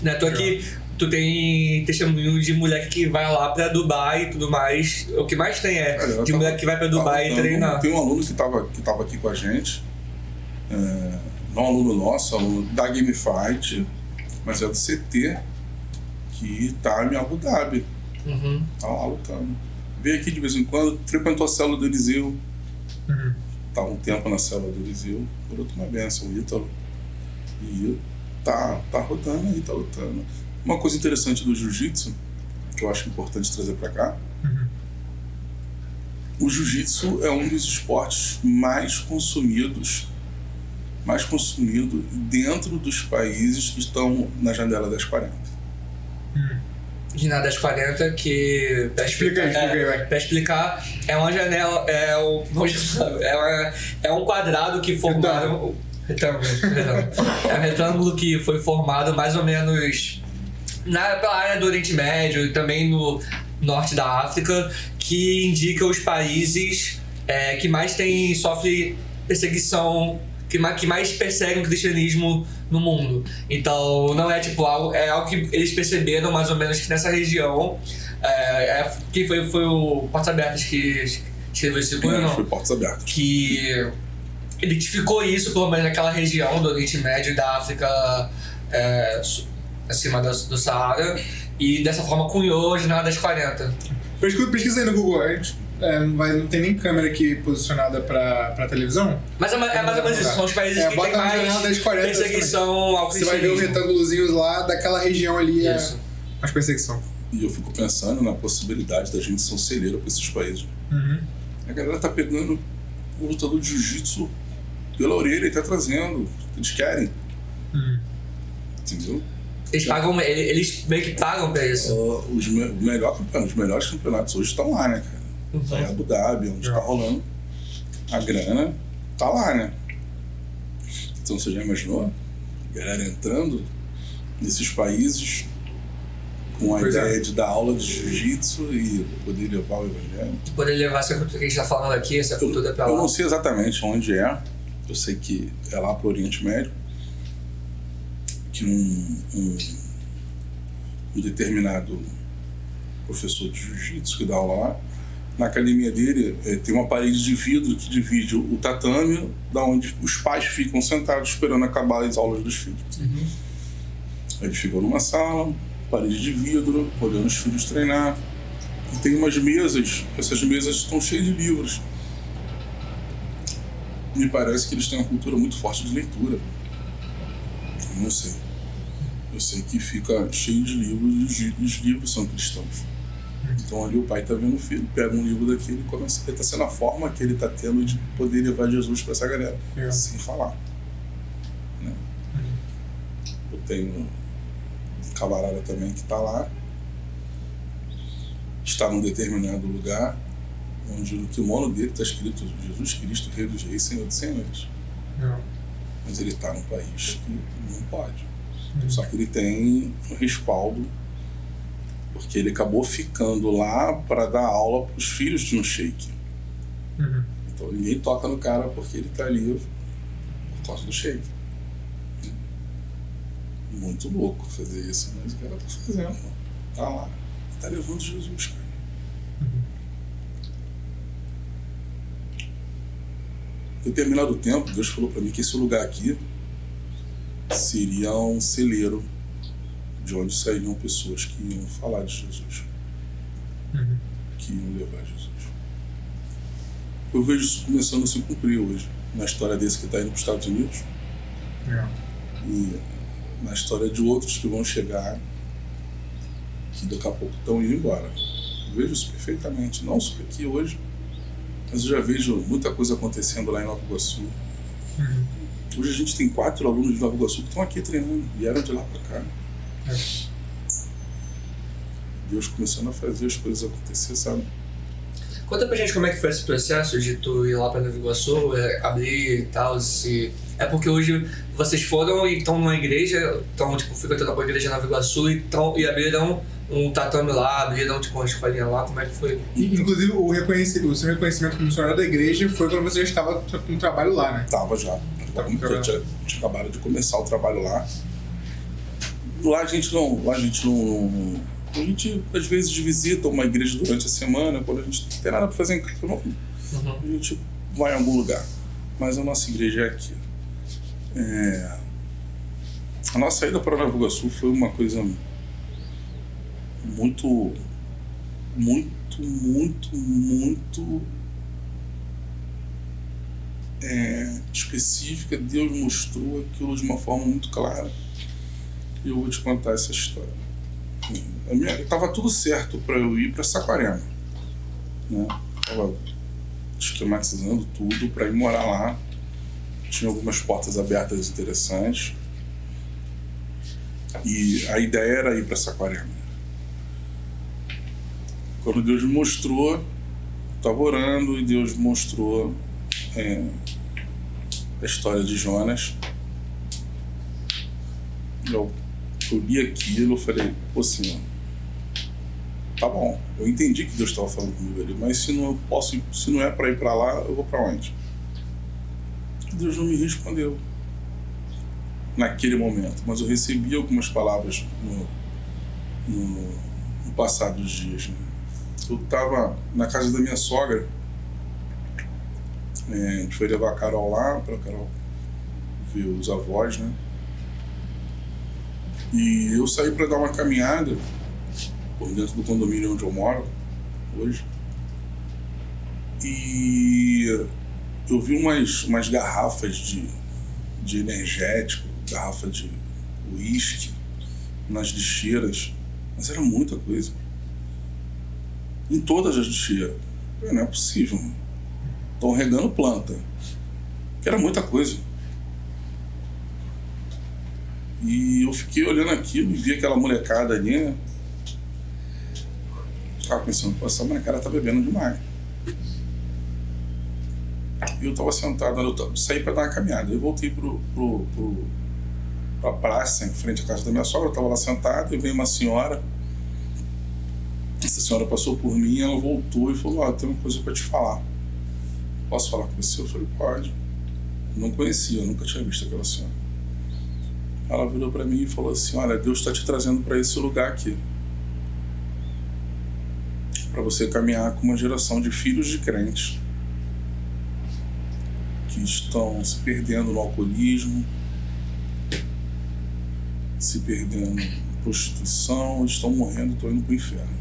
Né, tô aqui, tu tem testemunho de moleque que vai lá pra Dubai e tudo mais. O que mais tem de moleque que vai pra Dubai e treinar. Tem um aluno que tava aqui com a gente, não aluno nosso, aluno da Gamefight, mas é do CT, que tá em Abu Dhabi. Tá lá lutando. Veio aqui de vez em quando, frequentou a célula do Eliseu. Tá um tempo na célula do Eliseu, por outra uma benção, o Ítalo. E tá rodando aí, tá lutando. Uma coisa interessante do jiu-jitsu, que eu acho importante trazer pra cá, o jiu-jitsu é um dos esportes mais consumido dentro dos países que estão na janela das 40. Janela das 40, que pra explicar, é uma janela, é um quadrado que formaram. É um retângulo que foi formado mais ou menos pela área do Oriente Médio e também no norte da África, que indica os países que mais sofrem perseguição, que mais perseguem o cristianismo no mundo. Então não é tipo algo, é algo que eles perceberam mais ou menos que nessa região, que foi o Portas Abertas que escreveu esse livro, não? Foi Portas Abertas. Que identificou isso, pelo menos naquela região do Oriente Médio e da África acima do Saara, e dessa forma cunhou a Jornada das 40. Pesquisa aí no Google, não tem nem câmera aqui posicionada pra televisão. Mas é mais ou menos isso, são os países que tem mais perseguição ao cristianismo. Você vai ver o retângulozinho lá, daquela região ali, mais perseguição. E eu fico pensando na possibilidade da gente ser um celeiro pra esses países. A galera tá pegando o lutador de jiu-jitsu pela orelha e tá trazendo. Eles querem. Entendeu? Eles meio que pagam pra isso. Os melhores campeonatos hoje estão lá, né, cara? É Abu Dhabi, onde tá rolando a grana, tá lá, né? Então você já imaginou? A galera entrando nesses países com a ideia de dar aula de jiu-jitsu e poder levar o evangelho. Poder levar essa cultura que a gente tá falando aqui, essa cultura pra lá. Eu não sei exatamente onde é. Eu sei que é lá pro Oriente Médio. Que um determinado professor de jiu-jitsu que dá aula lá, na academia dele tem uma parede de vidro que divide o tatame da onde os pais ficam sentados esperando acabar as aulas dos filhos. Eles ficam numa sala, parede de vidro, olhando os filhos treinar, e tem umas mesas, essas mesas estão cheias de livros. Me parece que eles têm uma cultura muito forte de leitura. Eu não sei. Eu sei que fica cheio de livros e os livros são cristãos. Então ali o pai está vendo o filho, pega um livro daquele e começa. Ele está sendo a forma que ele está tendo de poder levar Jesus para essa galera, sem falar. Né? Eu tenho um camarada também que está lá, está num determinado lugar, onde no kimono dele está escrito Jesus Cristo, Rei dos Reis, Senhor dos Senhores. Mas ele está num país que não pode. Só que ele tem um respaldo, porque ele acabou ficando lá para dar aula para os filhos de um sheik. Então ninguém toca no cara porque ele está ali por causa do sheik. Muito louco fazer isso, mas o cara está fazendo. Está lá. Está levando Jesus, cara. Em determinado tempo, Deus falou para mim que esse lugar aqui seria um celeiro de onde sairiam pessoas que iam falar de Jesus, que iam levar Jesus. Eu vejo isso começando a se cumprir hoje, na história desse que está indo para os Estados Unidos e na história de outros que vão chegar, que daqui a pouco estão indo embora. Eu vejo isso perfeitamente, não só aqui hoje, mas eu já vejo muita coisa acontecendo lá em Nova Iguaçu. Hoje a gente tem 4 alunos de Nova Iguaçu que estão aqui treinando, vieram de lá para cá. Deus começando a fazer as coisas acontecer, sabe? Conta pra gente como é que foi esse processo de tu ir lá pra Nova Iguaçu, abrir e tal, se... É porque hoje vocês foram e estão numa igreja, estão tipo, frequentando a igreja de Nova Iguaçu e abriram um tatame lá, abriram tipo uma escolinha lá, como é que foi? Inclusive, o seu reconhecimento como missionário da igreja foi quando você já estava com um trabalho lá, né? Tava já. Eu tinha acabado de começar o trabalho lá. Lá a gente a gente às vezes visita uma igreja durante a semana, quando a gente não tem nada pra fazer em casa, a gente vai em algum lugar. Mas a nossa igreja é aqui. A nossa ida para Nova Iguaçu foi uma coisa muito específica. Deus mostrou aquilo de uma forma muito clara. E eu vou te contar essa história. Tava tudo certo para eu ir para Saquarema, né? Tava esquematizando tudo para ir morar lá. Tinha algumas portas abertas interessantes. E a ideia era ir para Saquarema. Quando Deus me mostrou, eu estava orando e Deus me mostrou a história de Jonas. Eu li aquilo, eu falei, pô, Senhor, tá bom, eu entendi que Deus estava falando comigo ali, mas se não é para ir para lá, eu vou para onde? Deus não me respondeu naquele momento, mas eu recebi algumas palavras no passar dos dias, né? Eu estava na casa da minha sogra, a gente foi levar a Carol lá, para Carol ver os avós, né? E eu saí para dar uma caminhada por dentro do condomínio onde eu moro hoje. E eu vi umas garrafas de energético, garrafa de uísque nas lixeiras, mas era muita coisa. Em todas as lixeiras. Não é possível. Estão regando planta. Que era muita coisa. E eu fiquei olhando aquilo e vi aquela molecada ali, né? Ficava pensando, pô, essa molecada tá bebendo demais. E eu tava sentado, eu saí pra dar uma caminhada. Eu voltei pra praça, em frente à casa da minha sogra, eu tava lá sentado, e veio uma senhora. Essa senhora passou por mim, ela voltou e falou, eu tenho uma coisa pra te falar. Posso falar com você? Eu falei, pode. Eu não conhecia, eu nunca tinha visto aquela senhora. Ela virou para mim e falou assim, olha, Deus está te trazendo para esse lugar aqui. Para você caminhar com uma geração de filhos de crentes que estão se perdendo no alcoolismo, se perdendo em prostituição, estão morrendo, estão indo para o inferno.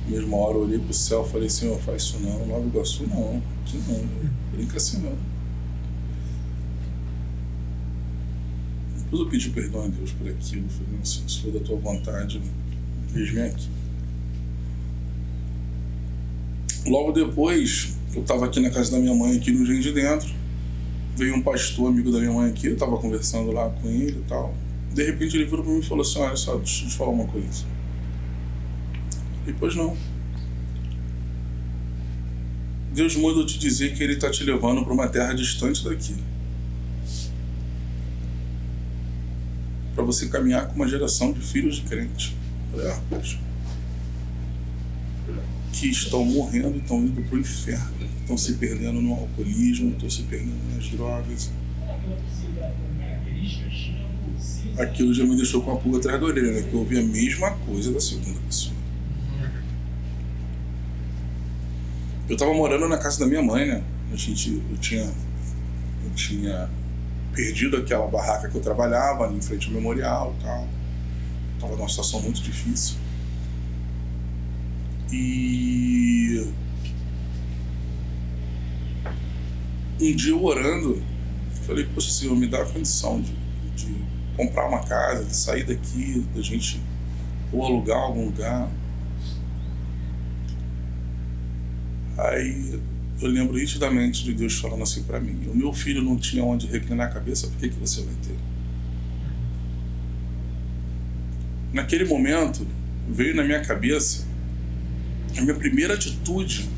Na mesma hora eu olhei para o céu e falei, Senhor, faz isso não, Nova Iguaçu não, aqui não, brinca assim não. Depois eu pedi perdão a Deus por aquilo, falei, se for da tua vontade, vejo-me aqui. Logo depois, eu estava aqui na casa da minha mãe, aqui no Engenho de Dentro, veio um pastor amigo da minha mãe aqui, eu estava conversando lá com ele e tal. De repente ele virou para mim e falou assim, olha só, deixa eu te falar uma coisa. E pois não. Deus manda eu te dizer que Ele está te levando para uma terra distante daqui. Para você caminhar com uma geração de filhos de crentes. Rapaz, que estão morrendo e estão indo para o inferno. Estão se perdendo no alcoolismo, estão se perdendo nas drogas. Aquilo já me deixou com a pulga atrás da orelha, né? Que eu ouvi a mesma coisa da segunda pessoa. Eu estava morando na casa da minha mãe, né? Eu tinha perdido aquela barraca que eu trabalhava ali em frente ao memorial e tal. Estava numa situação muito difícil. E um dia eu orando, falei, poxa, Senhor, me dá a condição de comprar uma casa, de sair daqui, da gente ou alugar algum lugar. Aí eu lembro nitidamente de Deus falando assim para mim, o meu filho não tinha onde reclinar a cabeça, por que você vai ter? Naquele momento veio na minha cabeça A minha primeira atitude,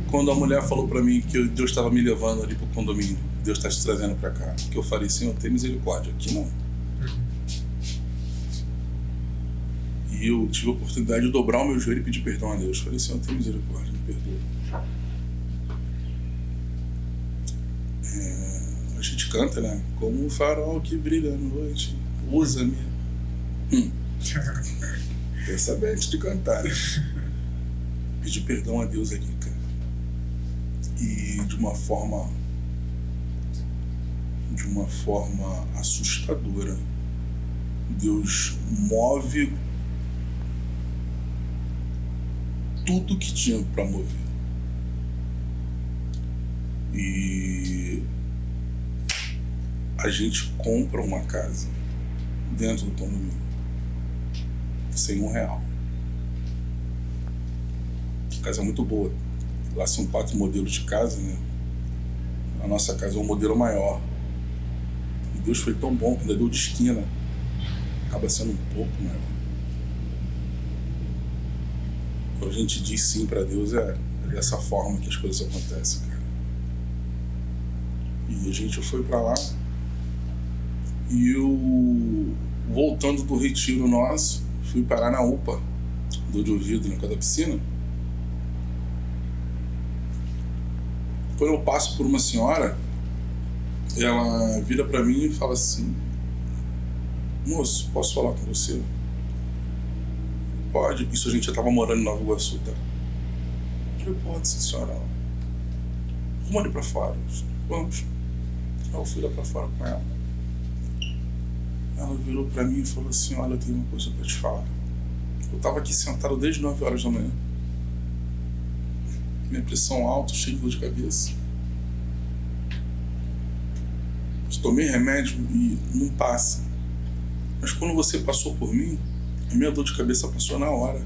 quando a mulher falou pra mim que Deus estava me levando ali pro condomínio, Deus está te trazendo pra cá, que eu falei, Senhor, tem misericórdia, aqui não. E eu tive a oportunidade de dobrar o meu joelho e pedir perdão a Deus. Falei, Senhor, tem misericórdia, me perdoa. A gente canta, né? Como um farol que brilha à noite, usa-me. Pensa bem antes de cantar. Pedir perdão a Deus aqui, cara. E de uma forma assustadora, Deus move tudo que tinha para mover. E a gente compra uma casa dentro do condomínio sem R$1. A casa é muito boa. Lá são 4 modelos de casa, né? A nossa casa é um modelo maior. E Deus foi tão bom que ainda deu de esquina. Acaba sendo um pouco maior. Quando a gente diz sim para Deus, é dessa forma que as coisas acontecem, cara. E a gente foi para lá. E eu, voltando do retiro nosso, fui parar na UPA, dor de ouvido, na casa da piscina. Quando eu passo por uma senhora, ela vira pra mim e fala assim, moço, posso falar com você? Pode. Isso a gente já tava morando em Nova Iguaçu, tá? Eu falei, pode sim, senhora. Vamos ali pra fora. Vamos. Aí eu fui lá pra fora com ela. Ela virou pra mim e falou assim, olha, eu tenho uma coisa pra te falar. Eu tava aqui sentado desde 9 horas da manhã. Minha pressão alta, cheio de dor de cabeça. Eu tomei remédio e não passa. Mas quando você passou por mim, a minha dor de cabeça passou na hora.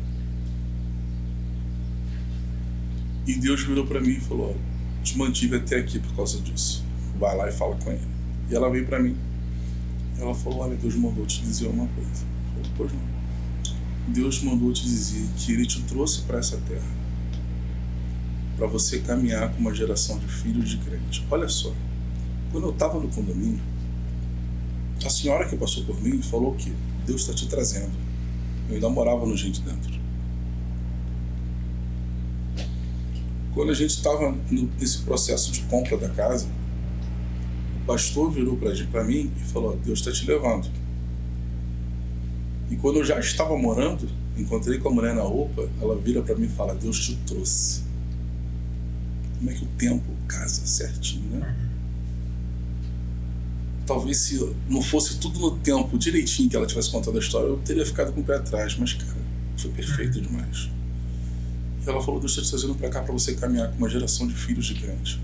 E Deus virou pra mim e falou, olha, te mantive até aqui por causa disso. Vai lá e fala com ele. E ela veio pra mim. Ela falou, olha, Deus mandou te dizer uma coisa. Eu falei, pois não. Deus mandou te dizer que Ele te trouxe para essa terra para você caminhar com uma geração de filhos de crente. Olha só, quando eu estava no condomínio, a senhora que passou por mim falou que Deus está te trazendo. Eu ainda morava no Gente Dentro. Quando a gente estava nesse processo de compra da casa, o pastor virou para mim e falou, Deus está te levando. E quando eu já estava morando, encontrei com a mulher na UPA, ela vira para mim e fala, Deus te trouxe. Como é que o tempo casa certinho, né? Talvez se não fosse tudo no tempo direitinho que ela tivesse contado a história, eu teria ficado com o pé atrás, mas cara, foi perfeito demais. E ela falou, Deus está te trazendo para cá para você caminhar com uma geração de filhos de crente.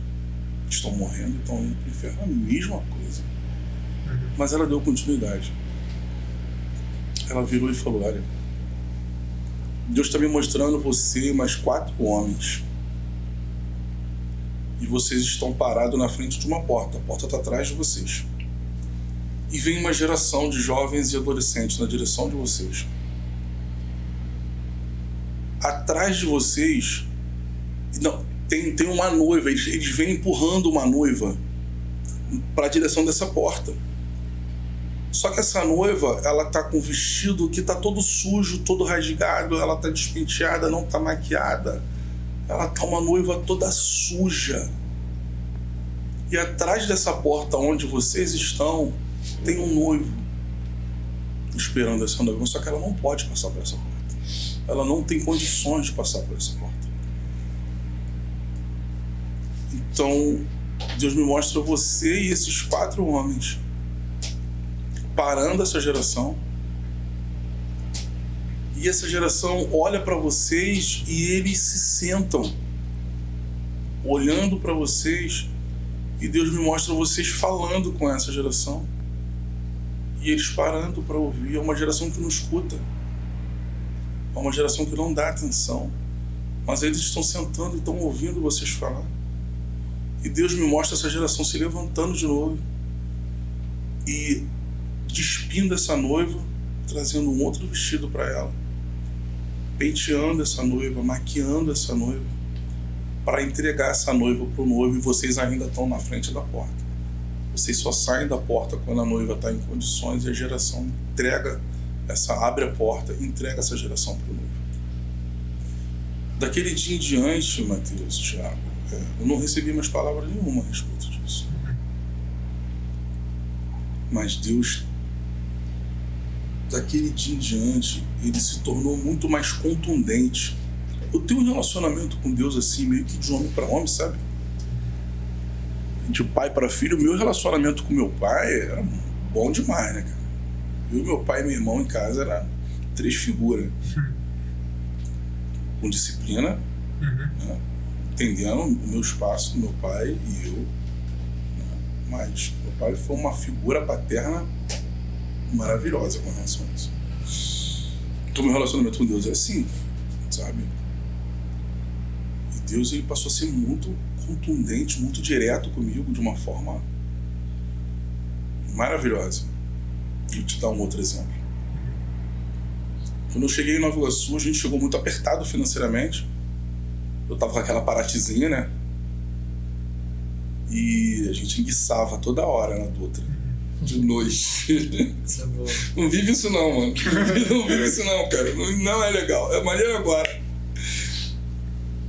Estão morrendo e estão indo para o inferno, a mesma coisa. Mas ela deu continuidade. Ela virou e falou, olha, Deus está me mostrando você e mais 4 homens. E vocês estão parados na frente de uma porta. A porta está atrás de vocês. E vem uma geração de jovens e adolescentes na direção de vocês. Atrás de vocês, não, tem uma noiva. Eles vêm empurrando uma noiva para a direção dessa porta. Só que essa noiva, ela tá com um vestido que tá todo sujo, todo rasgado, ela tá despenteada, não tá maquiada. Ela tá uma noiva toda suja. E atrás dessa porta onde vocês estão, tem um noivo esperando essa noiva. Só que ela não pode passar por essa porta. Ela não tem condições de passar por essa porta. Então, Deus me mostra você e esses 4 homens parando essa geração, e essa geração olha para vocês e eles se sentam olhando para vocês, e Deus me mostra vocês falando com essa geração e eles parando para ouvir. É uma geração que não escuta, é uma geração que não dá atenção, mas eles estão sentando e estão ouvindo vocês falar. E Deus me mostra essa geração se levantando de novo e despindo essa noiva, trazendo um outro vestido para ela. penteando essa noiva, maquiando essa noiva, para entregar essa noiva para o noivo, e vocês ainda estão na frente da porta. Vocês só saem da porta quando a noiva está em condições, e a geração abre a porta e entrega essa geração para o noivo. Daquele dia em diante, Mateus, Thiago, eu não recebi mais palavra nenhuma a respeito disso. Mas Deus, daquele dia em diante, ele se tornou muito mais contundente. Eu tenho um relacionamento com Deus assim, meio que de homem para homem, sabe? De pai para filho. O meu relacionamento com meu pai era bom demais, né, cara? Eu, meu pai e meu irmão em casa era 3 figuras. Com disciplina, né? Entendendo o meu espaço com meu pai e eu. Né? Mas meu pai foi uma figura paterna maravilhosa com relação a isso. Então meu relacionamento com Deus é assim, sabe? E Deus, ele passou a ser muito contundente, muito direto comigo, de uma forma maravilhosa. E eu te dar um outro exemplo. Quando eu cheguei em Nova Iguaçu, a gente chegou muito apertado financeiramente. Eu tava com aquela Paratyzinha, né? E a gente enguiçava toda hora na Dutra. De noite. Isso é bom. Não vive isso não, mano. Não vive isso não, cara. Não é legal. É maneiro agora.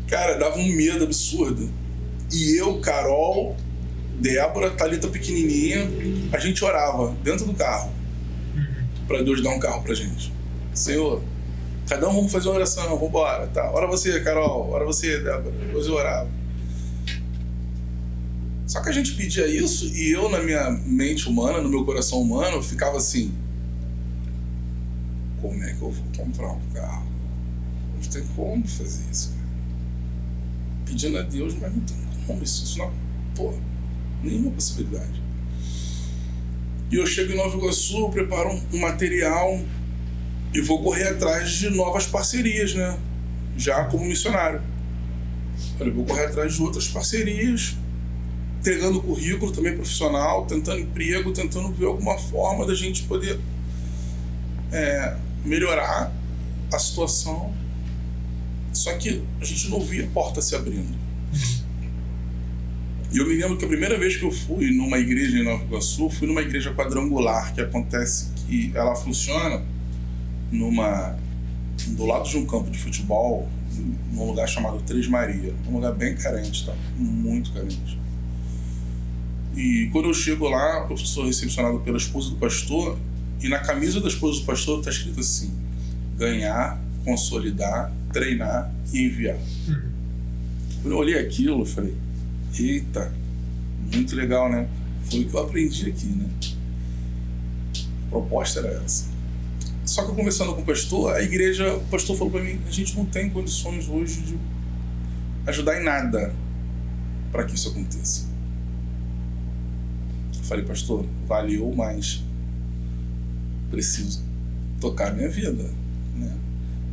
Cara, dava um medo absurdo. E eu, Carol, Débora, Thalita pequenininha, a gente orava dentro do carro. Pra Deus dar um carro pra gente. Senhor, cada um vamos fazer uma oração, vambora, tá? Ora você, Carol, ora você, Débora. Depois eu orava. Só que a gente pedia isso e eu, na minha mente humana, no meu coração humano, ficava assim: como é que eu vou comprar um carro? Não tem como fazer isso, cara. Pedindo a Deus, mas não tem como. Isso não, pô, nenhuma possibilidade. E eu chego em Nova Iguaçu, preparo um material e vou correr atrás de novas parcerias, né? Já como missionário. Eu vou correr atrás de outras parcerias, entregando currículo também profissional, tentando emprego, tentando ver alguma forma da gente poder melhorar a situação. Só que a gente não via a porta se abrindo. E eu me lembro que a primeira vez que eu fui numa igreja em Nova Iguaçu, fui numa igreja quadrangular, que acontece que ela funciona do lado de um campo de futebol, num lugar chamado Três Maria, um lugar bem carente, tá? Muito carente. E quando eu chego lá, eu sou recepcionado pela esposa do pastor, e na camisa da esposa do pastor está escrito assim: ganhar, consolidar, treinar e enviar. Quando eu olhei aquilo, eu falei: eita, muito legal, né? Foi o que eu aprendi aqui, né? A proposta era essa. Só que eu conversando com o pastor, o pastor falou para mim: a gente não tem condições hoje de ajudar em nada para que isso aconteça. Eu falei: pastor, valeu, mas preciso tocar a minha vida, né?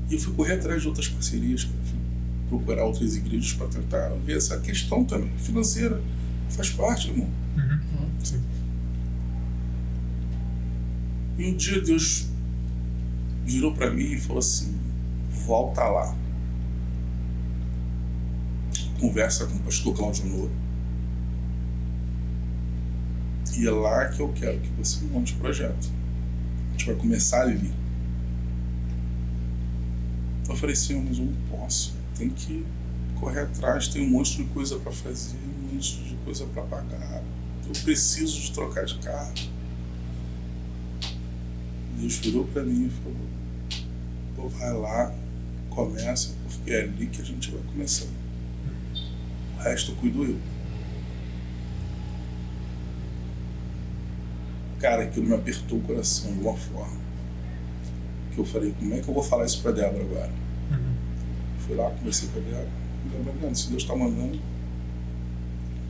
E eu fui correr atrás de outras parcerias, fui procurar outras igrejas para tentar ver essa questão também financeira. Faz parte, irmão. Sim. E um dia Deus virou para mim e falou assim: volta lá, conversa com o pastor Cláudio Noura, e é lá que eu quero que você monte o projeto. A gente vai começar ali. Eu falei: sim, mas eu não posso, tem que correr atrás, tem um monte de coisa para fazer, um monte de coisa para pagar, eu preciso de trocar de carro. Deus virou para mim e falou: pô, vai lá, começa, porque é ali que a gente vai começar. O resto eu cuido eu. Cara, aquilo me apertou o coração de uma forma que eu falei: como é que eu vou falar isso pra Débora agora? Fui lá, conversei com a Débora: se Deus tá mandando,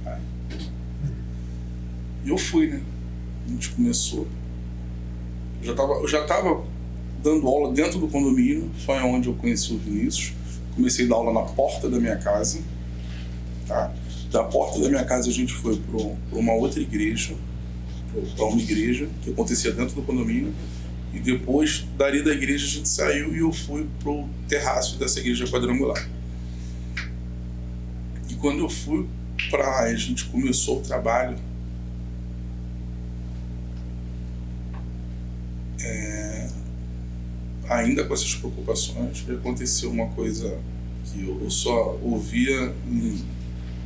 vai. E eu fui, né? A gente começou. Eu já tava dando aula dentro do condomínio, foi onde eu conheci o Vinícius. Comecei a dar aula na porta da minha casa, tá? Da porta da minha casa a gente foi para uma outra igreja, para uma igreja que acontecia dentro do condomínio, E depois, dali da igreja, a gente saiu e eu fui pro terraço dessa igreja quadrangular. E quando eu fui pra lá, a gente começou o trabalho, ainda com essas preocupações, aconteceu uma coisa que eu só ouvia em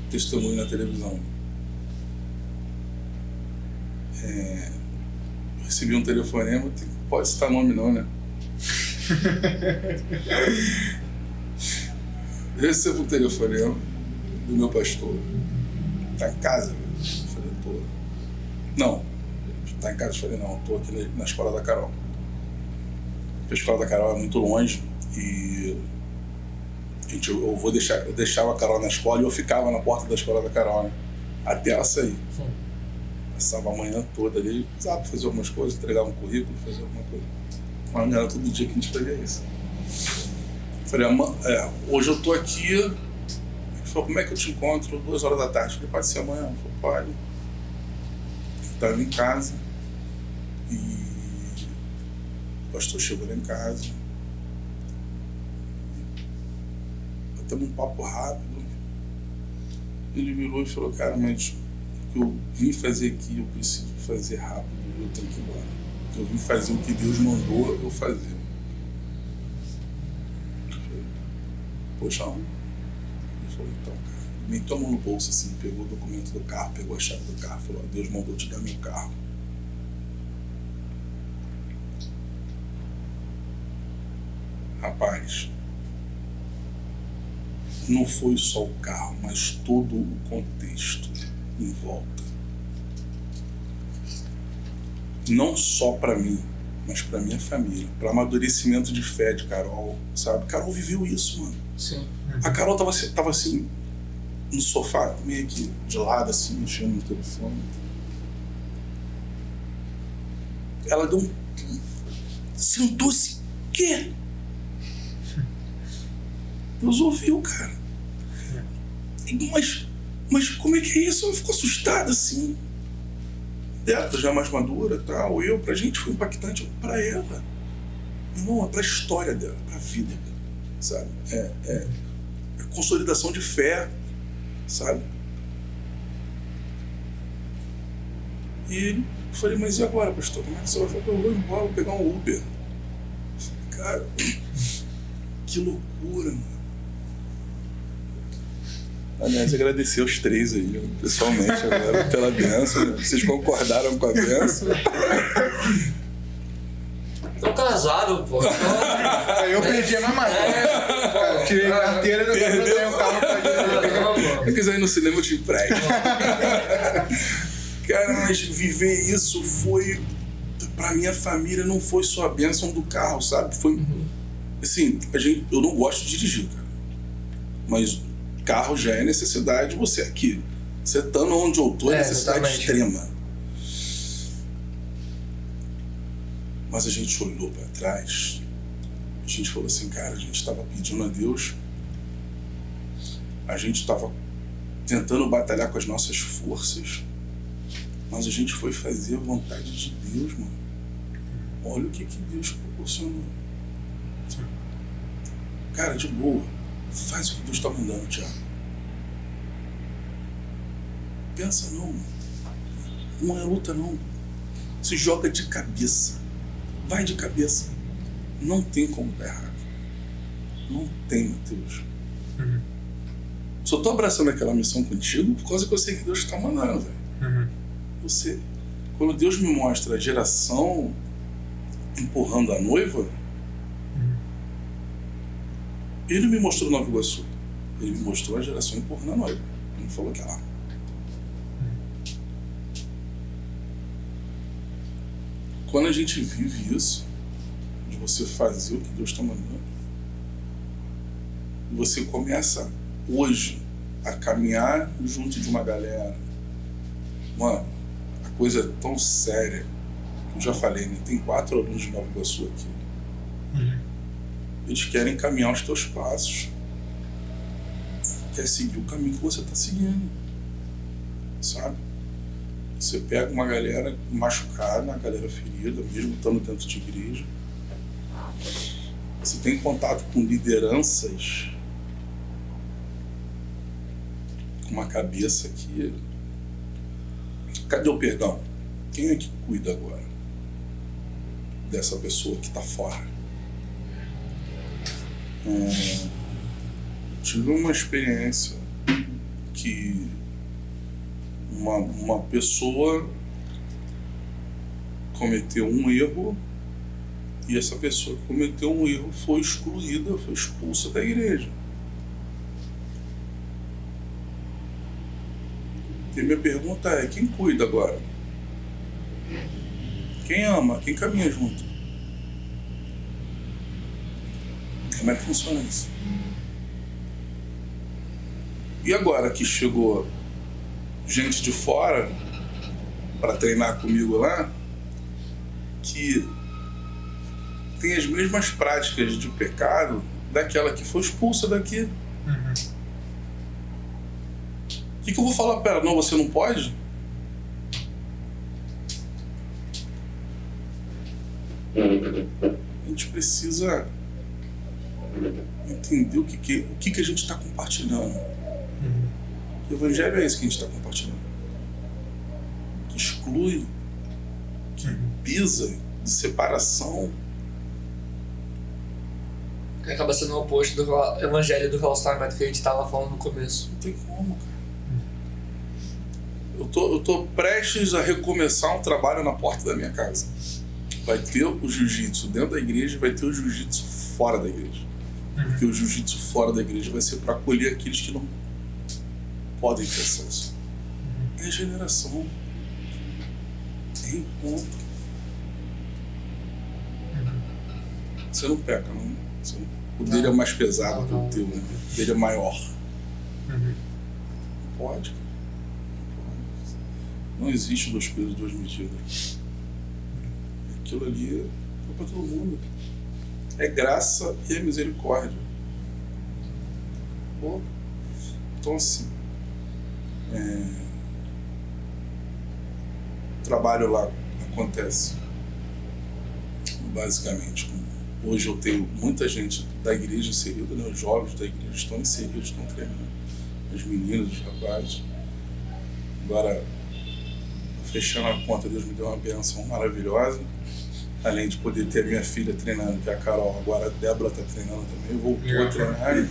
testemunho na televisão. Eu recebi um telefonema, pode citar nome não, né? Eu recebo um telefonema do meu pastor. Tá em casa? Eu falei, tô. Não. Tá em casa? Eu falei, não, tô aqui na escola da Carol. A escola da Carol é muito longe e eu deixava a Carol na escola e eu ficava na porta da escola da Carol, né? Até ela sair. Sim. Passava a manhã toda ali, precisava fazer algumas coisas, entregava um currículo, fazer alguma coisa. Mas não era todo dia que a gente fazia isso. Falei, hoje eu tô aqui. Ele falou, como é que eu te encontro? 2 horas da tarde. Eu falei, pode ser amanhã? Ele falou, pode. Eu estava em casa e o pastor chegou lá em casa. Batemos um papo rápido. Ele virou e falou, cara, mas o que eu vim fazer aqui, eu preciso fazer rápido, eu tenho que ir embora. Eu vim fazer o que Deus mandou eu fazer. Eu falei, poxa, ele falou, então, cara, nem tomou no bolso assim, pegou o documento do carro, pegou a chave do carro, falou, Deus mandou te dar meu carro. Rapaz, não foi só o carro, mas todo o contexto em volta. Não só para mim, mas para minha família, para amadurecimento de fé de Carol, sabe? Carol viveu isso, mano. Sim. A Carol tava assim no sofá, meio que de lado, assim, mexendo no telefone. Ela deu um... sentou-se, quê? Deus ouviu, cara. Mas como é que é isso? Ela ficou assustada, assim. Ela já mais madura, tal. Pra gente foi impactante. Pra ela, irmão, é pra história dela, pra vida dela, sabe? É consolidação de fé, sabe? E eu falei, mas e agora, pastor? Como é que você vai falar? Eu vou embora, vou pegar um Uber. Eu falei, cara, que loucura, mano. Aliás, agradecer aos 3 aí, pessoalmente, agora, pela bênção. Vocês concordaram com a bênção? Tô casado, pô. Eu perdi a mamãe. Tirei a carteira e não tenho o carro pra dirigir. Se quiser ir no cinema, eu te empresto. Cara, mas viver isso foi... Pra minha família não foi só a bênção do carro, sabe? Foi... Assim, eu não gosto de dirigir, cara. Mas... carro já é necessidade, você aqui. Você estando onde eu tô é necessidade extrema. Mas a gente olhou para trás, a gente falou assim, cara, a gente estava pedindo a Deus, a gente estava tentando batalhar com as nossas forças, mas a gente foi fazer a vontade de Deus, mano. Olha o que Deus proporcionou. Cara, de boa. Faz o que Deus está mandando, Thiago. Pensa não, mano. Não é luta não. Se joga de cabeça. Vai de cabeça. Não tem como dar errado. Não tem, Mateus. Só tô abraçando aquela missão contigo por causa que eu sei que Deus está mandando, velho. Você, quando Deus me mostra a geração empurrando a noiva, Ele me mostrou Nova Iguaçu. Ele me mostrou a geração empurrando a noiva. Ele não falou que lá. Quando a gente vive isso, de você fazer o que Deus está mandando, e você começa hoje a caminhar junto de uma galera, mano, a coisa é tão séria, que eu já falei, né? Tem 4 alunos de Nova Iguaçu aqui. Eles querem caminhar os teus passos. Quer seguir o caminho que você está seguindo. Sabe? Você pega uma galera machucada, uma galera ferida, mesmo estando dentro de igreja. Você tem contato com lideranças com uma cabeça que... Cadê o perdão? Quem é que cuida agora dessa pessoa que está fora? Tive uma experiência que uma pessoa cometeu um erro e essa pessoa que cometeu um erro foi excluída, foi expulsa da igreja. E minha pergunta é, quem cuida agora? Quem ama? Quem caminha junto? Como é que funciona isso? E agora que chegou gente de fora para treinar comigo lá, que tem as mesmas práticas de pecado daquela que foi expulsa daqui. O que eu vou falar para ela? Não, você não pode? A gente precisa entender o que a gente está compartilhando. O evangelho é esse que a gente está compartilhando. Que exclui, que pisa de separação. Que acaba sendo o oposto do evangelho do relacionamento que a gente estava falando no começo. Não tem como, cara. Eu tô prestes a recomeçar um trabalho na porta da minha casa. Vai ter o jiu-jitsu dentro da igreja, vai ter o jiu-jitsu fora da igreja. Porque o jiu-jitsu fora da igreja vai ser para acolher aqueles que não podem ter acesso. É regeneração. É encontro. Você não peca, não. O dele é mais pesado que o teu, né? O dele é maior. Não pode, cara. Não existe 2 pesos, 2 medidas. Aquilo ali é para todo mundo. É graça e é misericórdia. Pô. Então, assim, o trabalho lá acontece basicamente. Hoje eu tenho muita gente da igreja inserida, né? Os jovens da igreja estão inseridos, estão treinando. As meninas, os rapazes. Agora, fechando a conta, Deus me deu uma bênção maravilhosa. Além de poder ter a minha filha treinando, que é a Carol, agora a Débora está treinando também, voltou a treinar.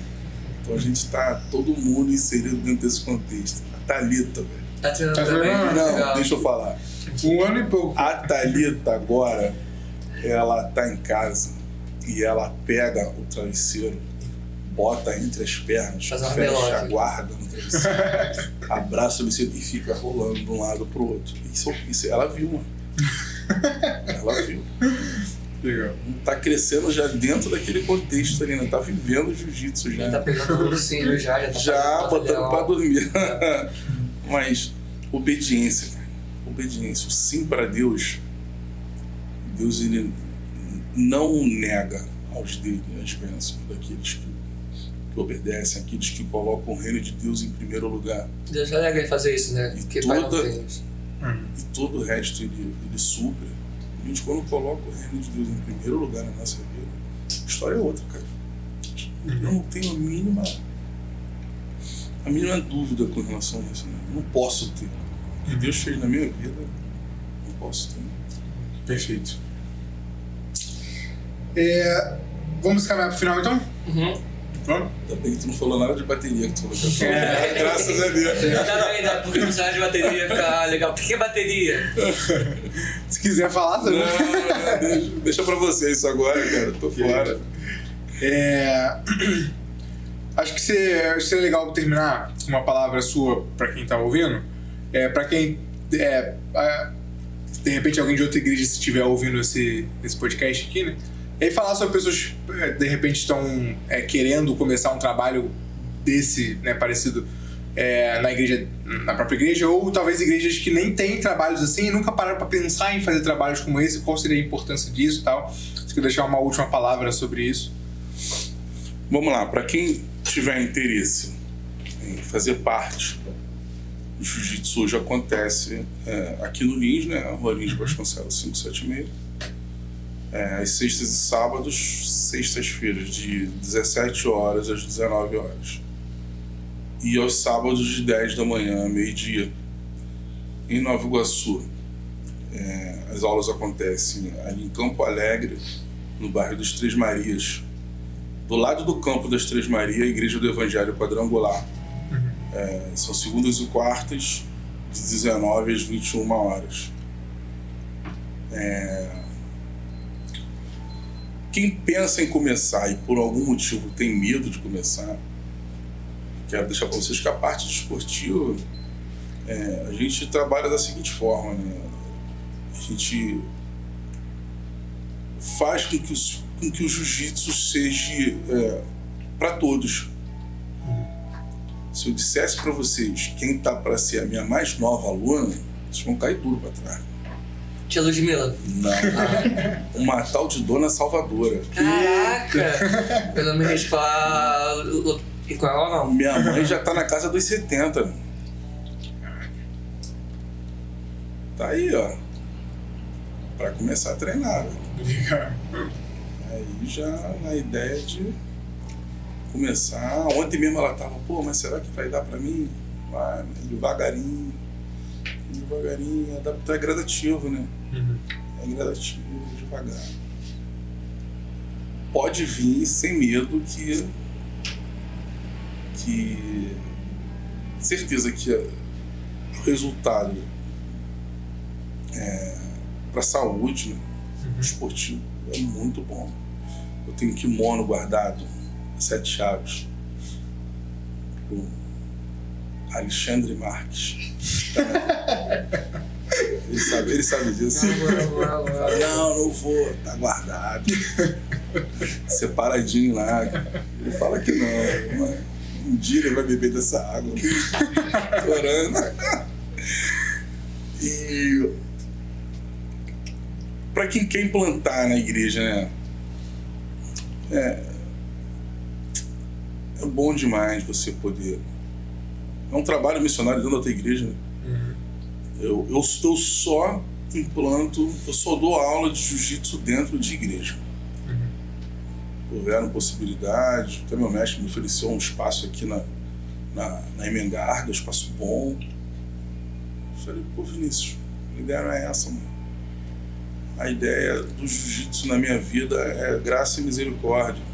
Então a gente está todo mundo inserido dentro desse contexto. A Thalita, velho. Tá treinando também? Não, deixa eu falar. 1 ano e pouco. A Thalita agora, ela tá em casa e ela pega o travesseiro, bota entre as pernas, fecha a guarda no travesseiro, abraça o travesseiro e fica rolando de um lado pro outro. Isso ela viu, mano. Ela viu. Legal. Tá crescendo já dentro daquele contexto ali, né? Tá vivendo jiu-jitsu já. Ele tá pegando o ursinho já tá já botando pra dormir. Mas obediência, cara. Obediência. O sim para Deus, Deus ele não nega aos dele as bênçãos daqueles que obedecem, aqueles que colocam o reino de Deus em primeiro lugar. Deus já nega ele fazer isso, né? E todo o resto ele supre. A gente, quando coloca o reino de Deus em primeiro lugar na nossa vida, a história é outra, cara. Eu não tenho a mínima dúvida com relação a isso, né? Eu não posso ter. O que Deus fez na minha vida, não posso ter. Perfeito. Vamos caminhar pro final, então? Vamos? Ainda bem que tu não falou nada de bateria, que tu falou que graças a Deus. Ainda bem, né? Porque o personagem de bateria fica legal. Por que bateria? Se quiser falar também. Não, deixa pra você isso agora, cara. Tô fora. Acho que seria legal terminar com uma palavra sua pra quem tá ouvindo. Pra quem... de repente alguém de outra igreja se estiver ouvindo esse podcast aqui, né? E aí falar sobre pessoas que de repente estão querendo começar um trabalho desse, né, parecido na própria igreja, ou talvez igrejas que nem têm trabalhos assim e nunca pararam para pensar em fazer trabalhos como esse, qual seria a importância disso e tal. Se quer deixar uma última palavra sobre isso. Vamos lá, para quem tiver interesse em fazer parte O jiu-jitsu hoje acontece aqui no Lins, né? Rua Lins Vasconcelos 576. Às sextas e sábados, sextas-feiras de 17 horas às 19 horas. E aos sábados de 10 da manhã a meio-dia. Em Nova Iguaçu, as aulas acontecem ali em Campo Alegre, no bairro das Três Marias. Do lado do campo das Três Marias, a Igreja do Evangelho Quadrangular. São segundas e quartas, de 19 às 21 horas. Quem pensa em começar e por algum motivo tem medo de começar, quero deixar para vocês que a parte desportiva, a gente trabalha da seguinte forma, né? A gente faz com que o jiu-jitsu seja para todos. Se eu dissesse para vocês quem tá para ser a minha mais nova aluna, vocês vão cair duro para trás. Tia Ludmilla? Não. Uma tal de Dona Salvadora. Caraca! Pelo menos pra... E com ela não? Minha mãe já tá na casa dos 70. Tá aí, ó. Pra começar a treinar. Aí já na ideia de começar. Ontem mesmo ela tava, pô, mas será que vai dar pra mim? Vai, devagarinho. Devagarinho. É gradativo, né? É gradativo, devagar. Pode vir sem medo que certeza que o resultado para a saúde, né, esportivo é muito bom. Eu tenho kimono guardado, 7 chaves, pro Alexandre Marques. Ele sabe disso. Não vou, tá guardado. Separadinho lá. Ele fala que não, mas um dia ele vai beber dessa água. Chorando. E para quem quer implantar na igreja, né? É bom demais você poder. É um trabalho missionário dentro da tua igreja, né? Eu só implanto, eu só dou aula de jiu-jitsu dentro de igreja. Houveram possibilidades, até meu mestre me ofereceu um espaço aqui na Emengarda, um espaço bom. Eu falei, pô, Vinícius, a ideia não é essa, mano. A ideia do jiu-jitsu na minha vida é graça e misericórdia.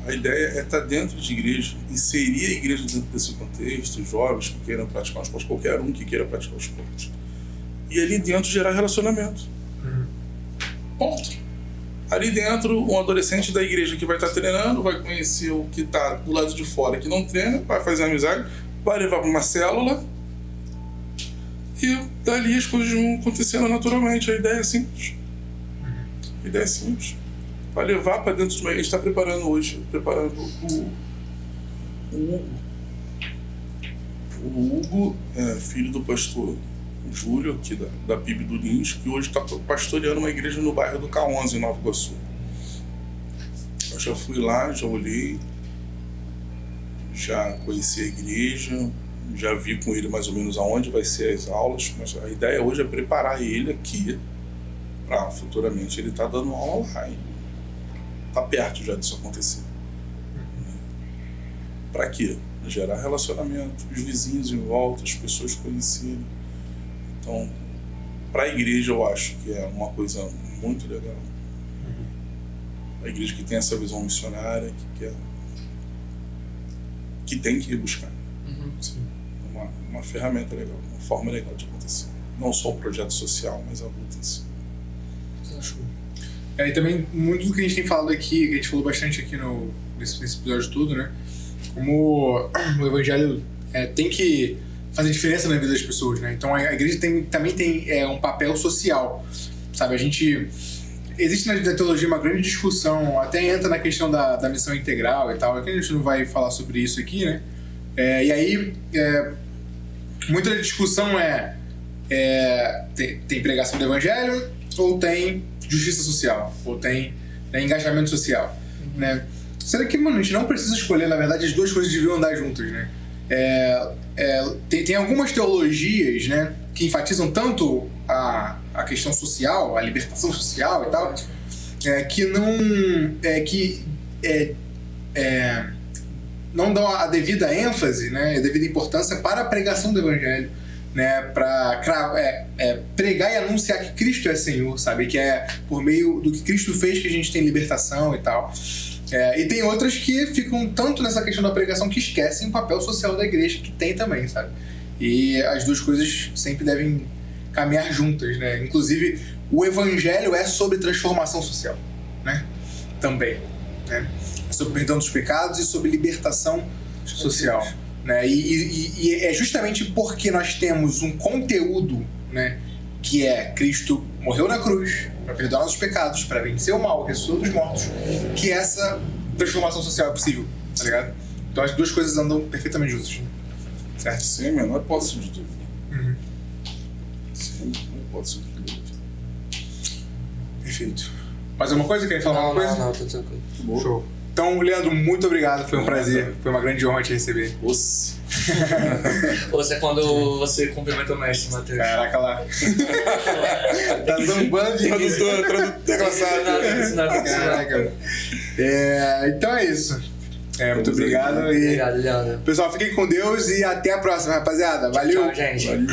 A ideia é estar dentro de igreja, inserir a igreja dentro desse contexto, jovens que queiram praticar um esporte, qualquer um que queira praticar um esporte. E ali dentro gerar relacionamento. Ponto. Ali dentro, um adolescente da igreja que vai estar treinando, vai conhecer o que está do lado de fora que não treina, vai fazer amizade, vai levar para uma célula e dali as coisas vão acontecendo naturalmente. A ideia é simples. A ideia é simples. Para levar para dentro de uma... A gente está preparando hoje, o Hugo. O Hugo é filho do pastor Júlio, aqui da PIB do Lins, que hoje está pastoreando uma igreja no bairro do K11, em Nova Iguaçu. Eu já fui lá, já olhei, já conheci a igreja, já vi com ele mais ou menos aonde vai ser as aulas, mas a ideia hoje é preparar ele aqui para futuramente ele estar dando aula lá. Está perto já disso acontecer. Para quê? Gerar relacionamento, os vizinhos em volta, as pessoas conhecerem. Então, para a igreja eu acho que é uma coisa muito legal. A igreja que tem essa visão missionária, que tem que ir buscar. Uma ferramenta legal, uma forma legal de acontecer. Não só o projeto social, mas a luta em si. E também, muito do que a gente tem falado aqui, que a gente falou bastante aqui nesse episódio todo, né? Como o evangelho tem que fazer diferença na vida das pessoas, né? Então a igreja também tem um papel social, sabe? Existe na teologia uma grande discussão, até entra na questão da missão integral e tal, é que a gente não vai falar sobre isso aqui, né? E aí, muita da discussão tem pregação do evangelho ou tem justiça social, ou tem engajamento social, né? será que, mano, a gente não precisa escolher, na verdade, as duas coisas deviam andar juntas, né? Tem algumas teologias, né, que enfatizam tanto a questão social, a libertação social e tal, que não dão a devida ênfase, né, a devida importância para a pregação do evangelho, né, para pregar e anunciar que Cristo é Senhor, sabe, que é por meio do que Cristo fez que a gente tem libertação e tal. E tem outras que ficam tanto nessa questão da pregação que esquecem o papel social da igreja, que tem também, sabe? E as duas coisas sempre devem caminhar juntas, né? Inclusive, o evangelho é sobre transformação social, né? Também, né? É sobre perdão dos pecados e sobre libertação social, né? E é justamente porque nós temos um conteúdo, né, que é Cristo morreu na cruz para perdoar nossos pecados, para vencer o mal, ressuscitou dos mortos, que essa transformação social é possível, tá ligado? Então as duas coisas andam perfeitamente juntas, certo? Sem a menor hipótese de dúvida. Sem a menor hipótese de dúvida. Perfeito. Mais alguma coisa? Quer falar alguma coisa? Não, tô tranquilo. Show. Então, Leandro, muito obrigado, foi um prazer, foi uma grande honra te receber. Nossa. Ou é quando você cumprimenta o mestre, Matheus. Caraca lá. Tá zombando de tradutor engraçado. Caraca. Então é isso. Muito obrigado. Obrigado, Leandro. Pessoal, fiquem com Deus e até a próxima, rapaziada. Valeu. Tchau, gente. Valeu.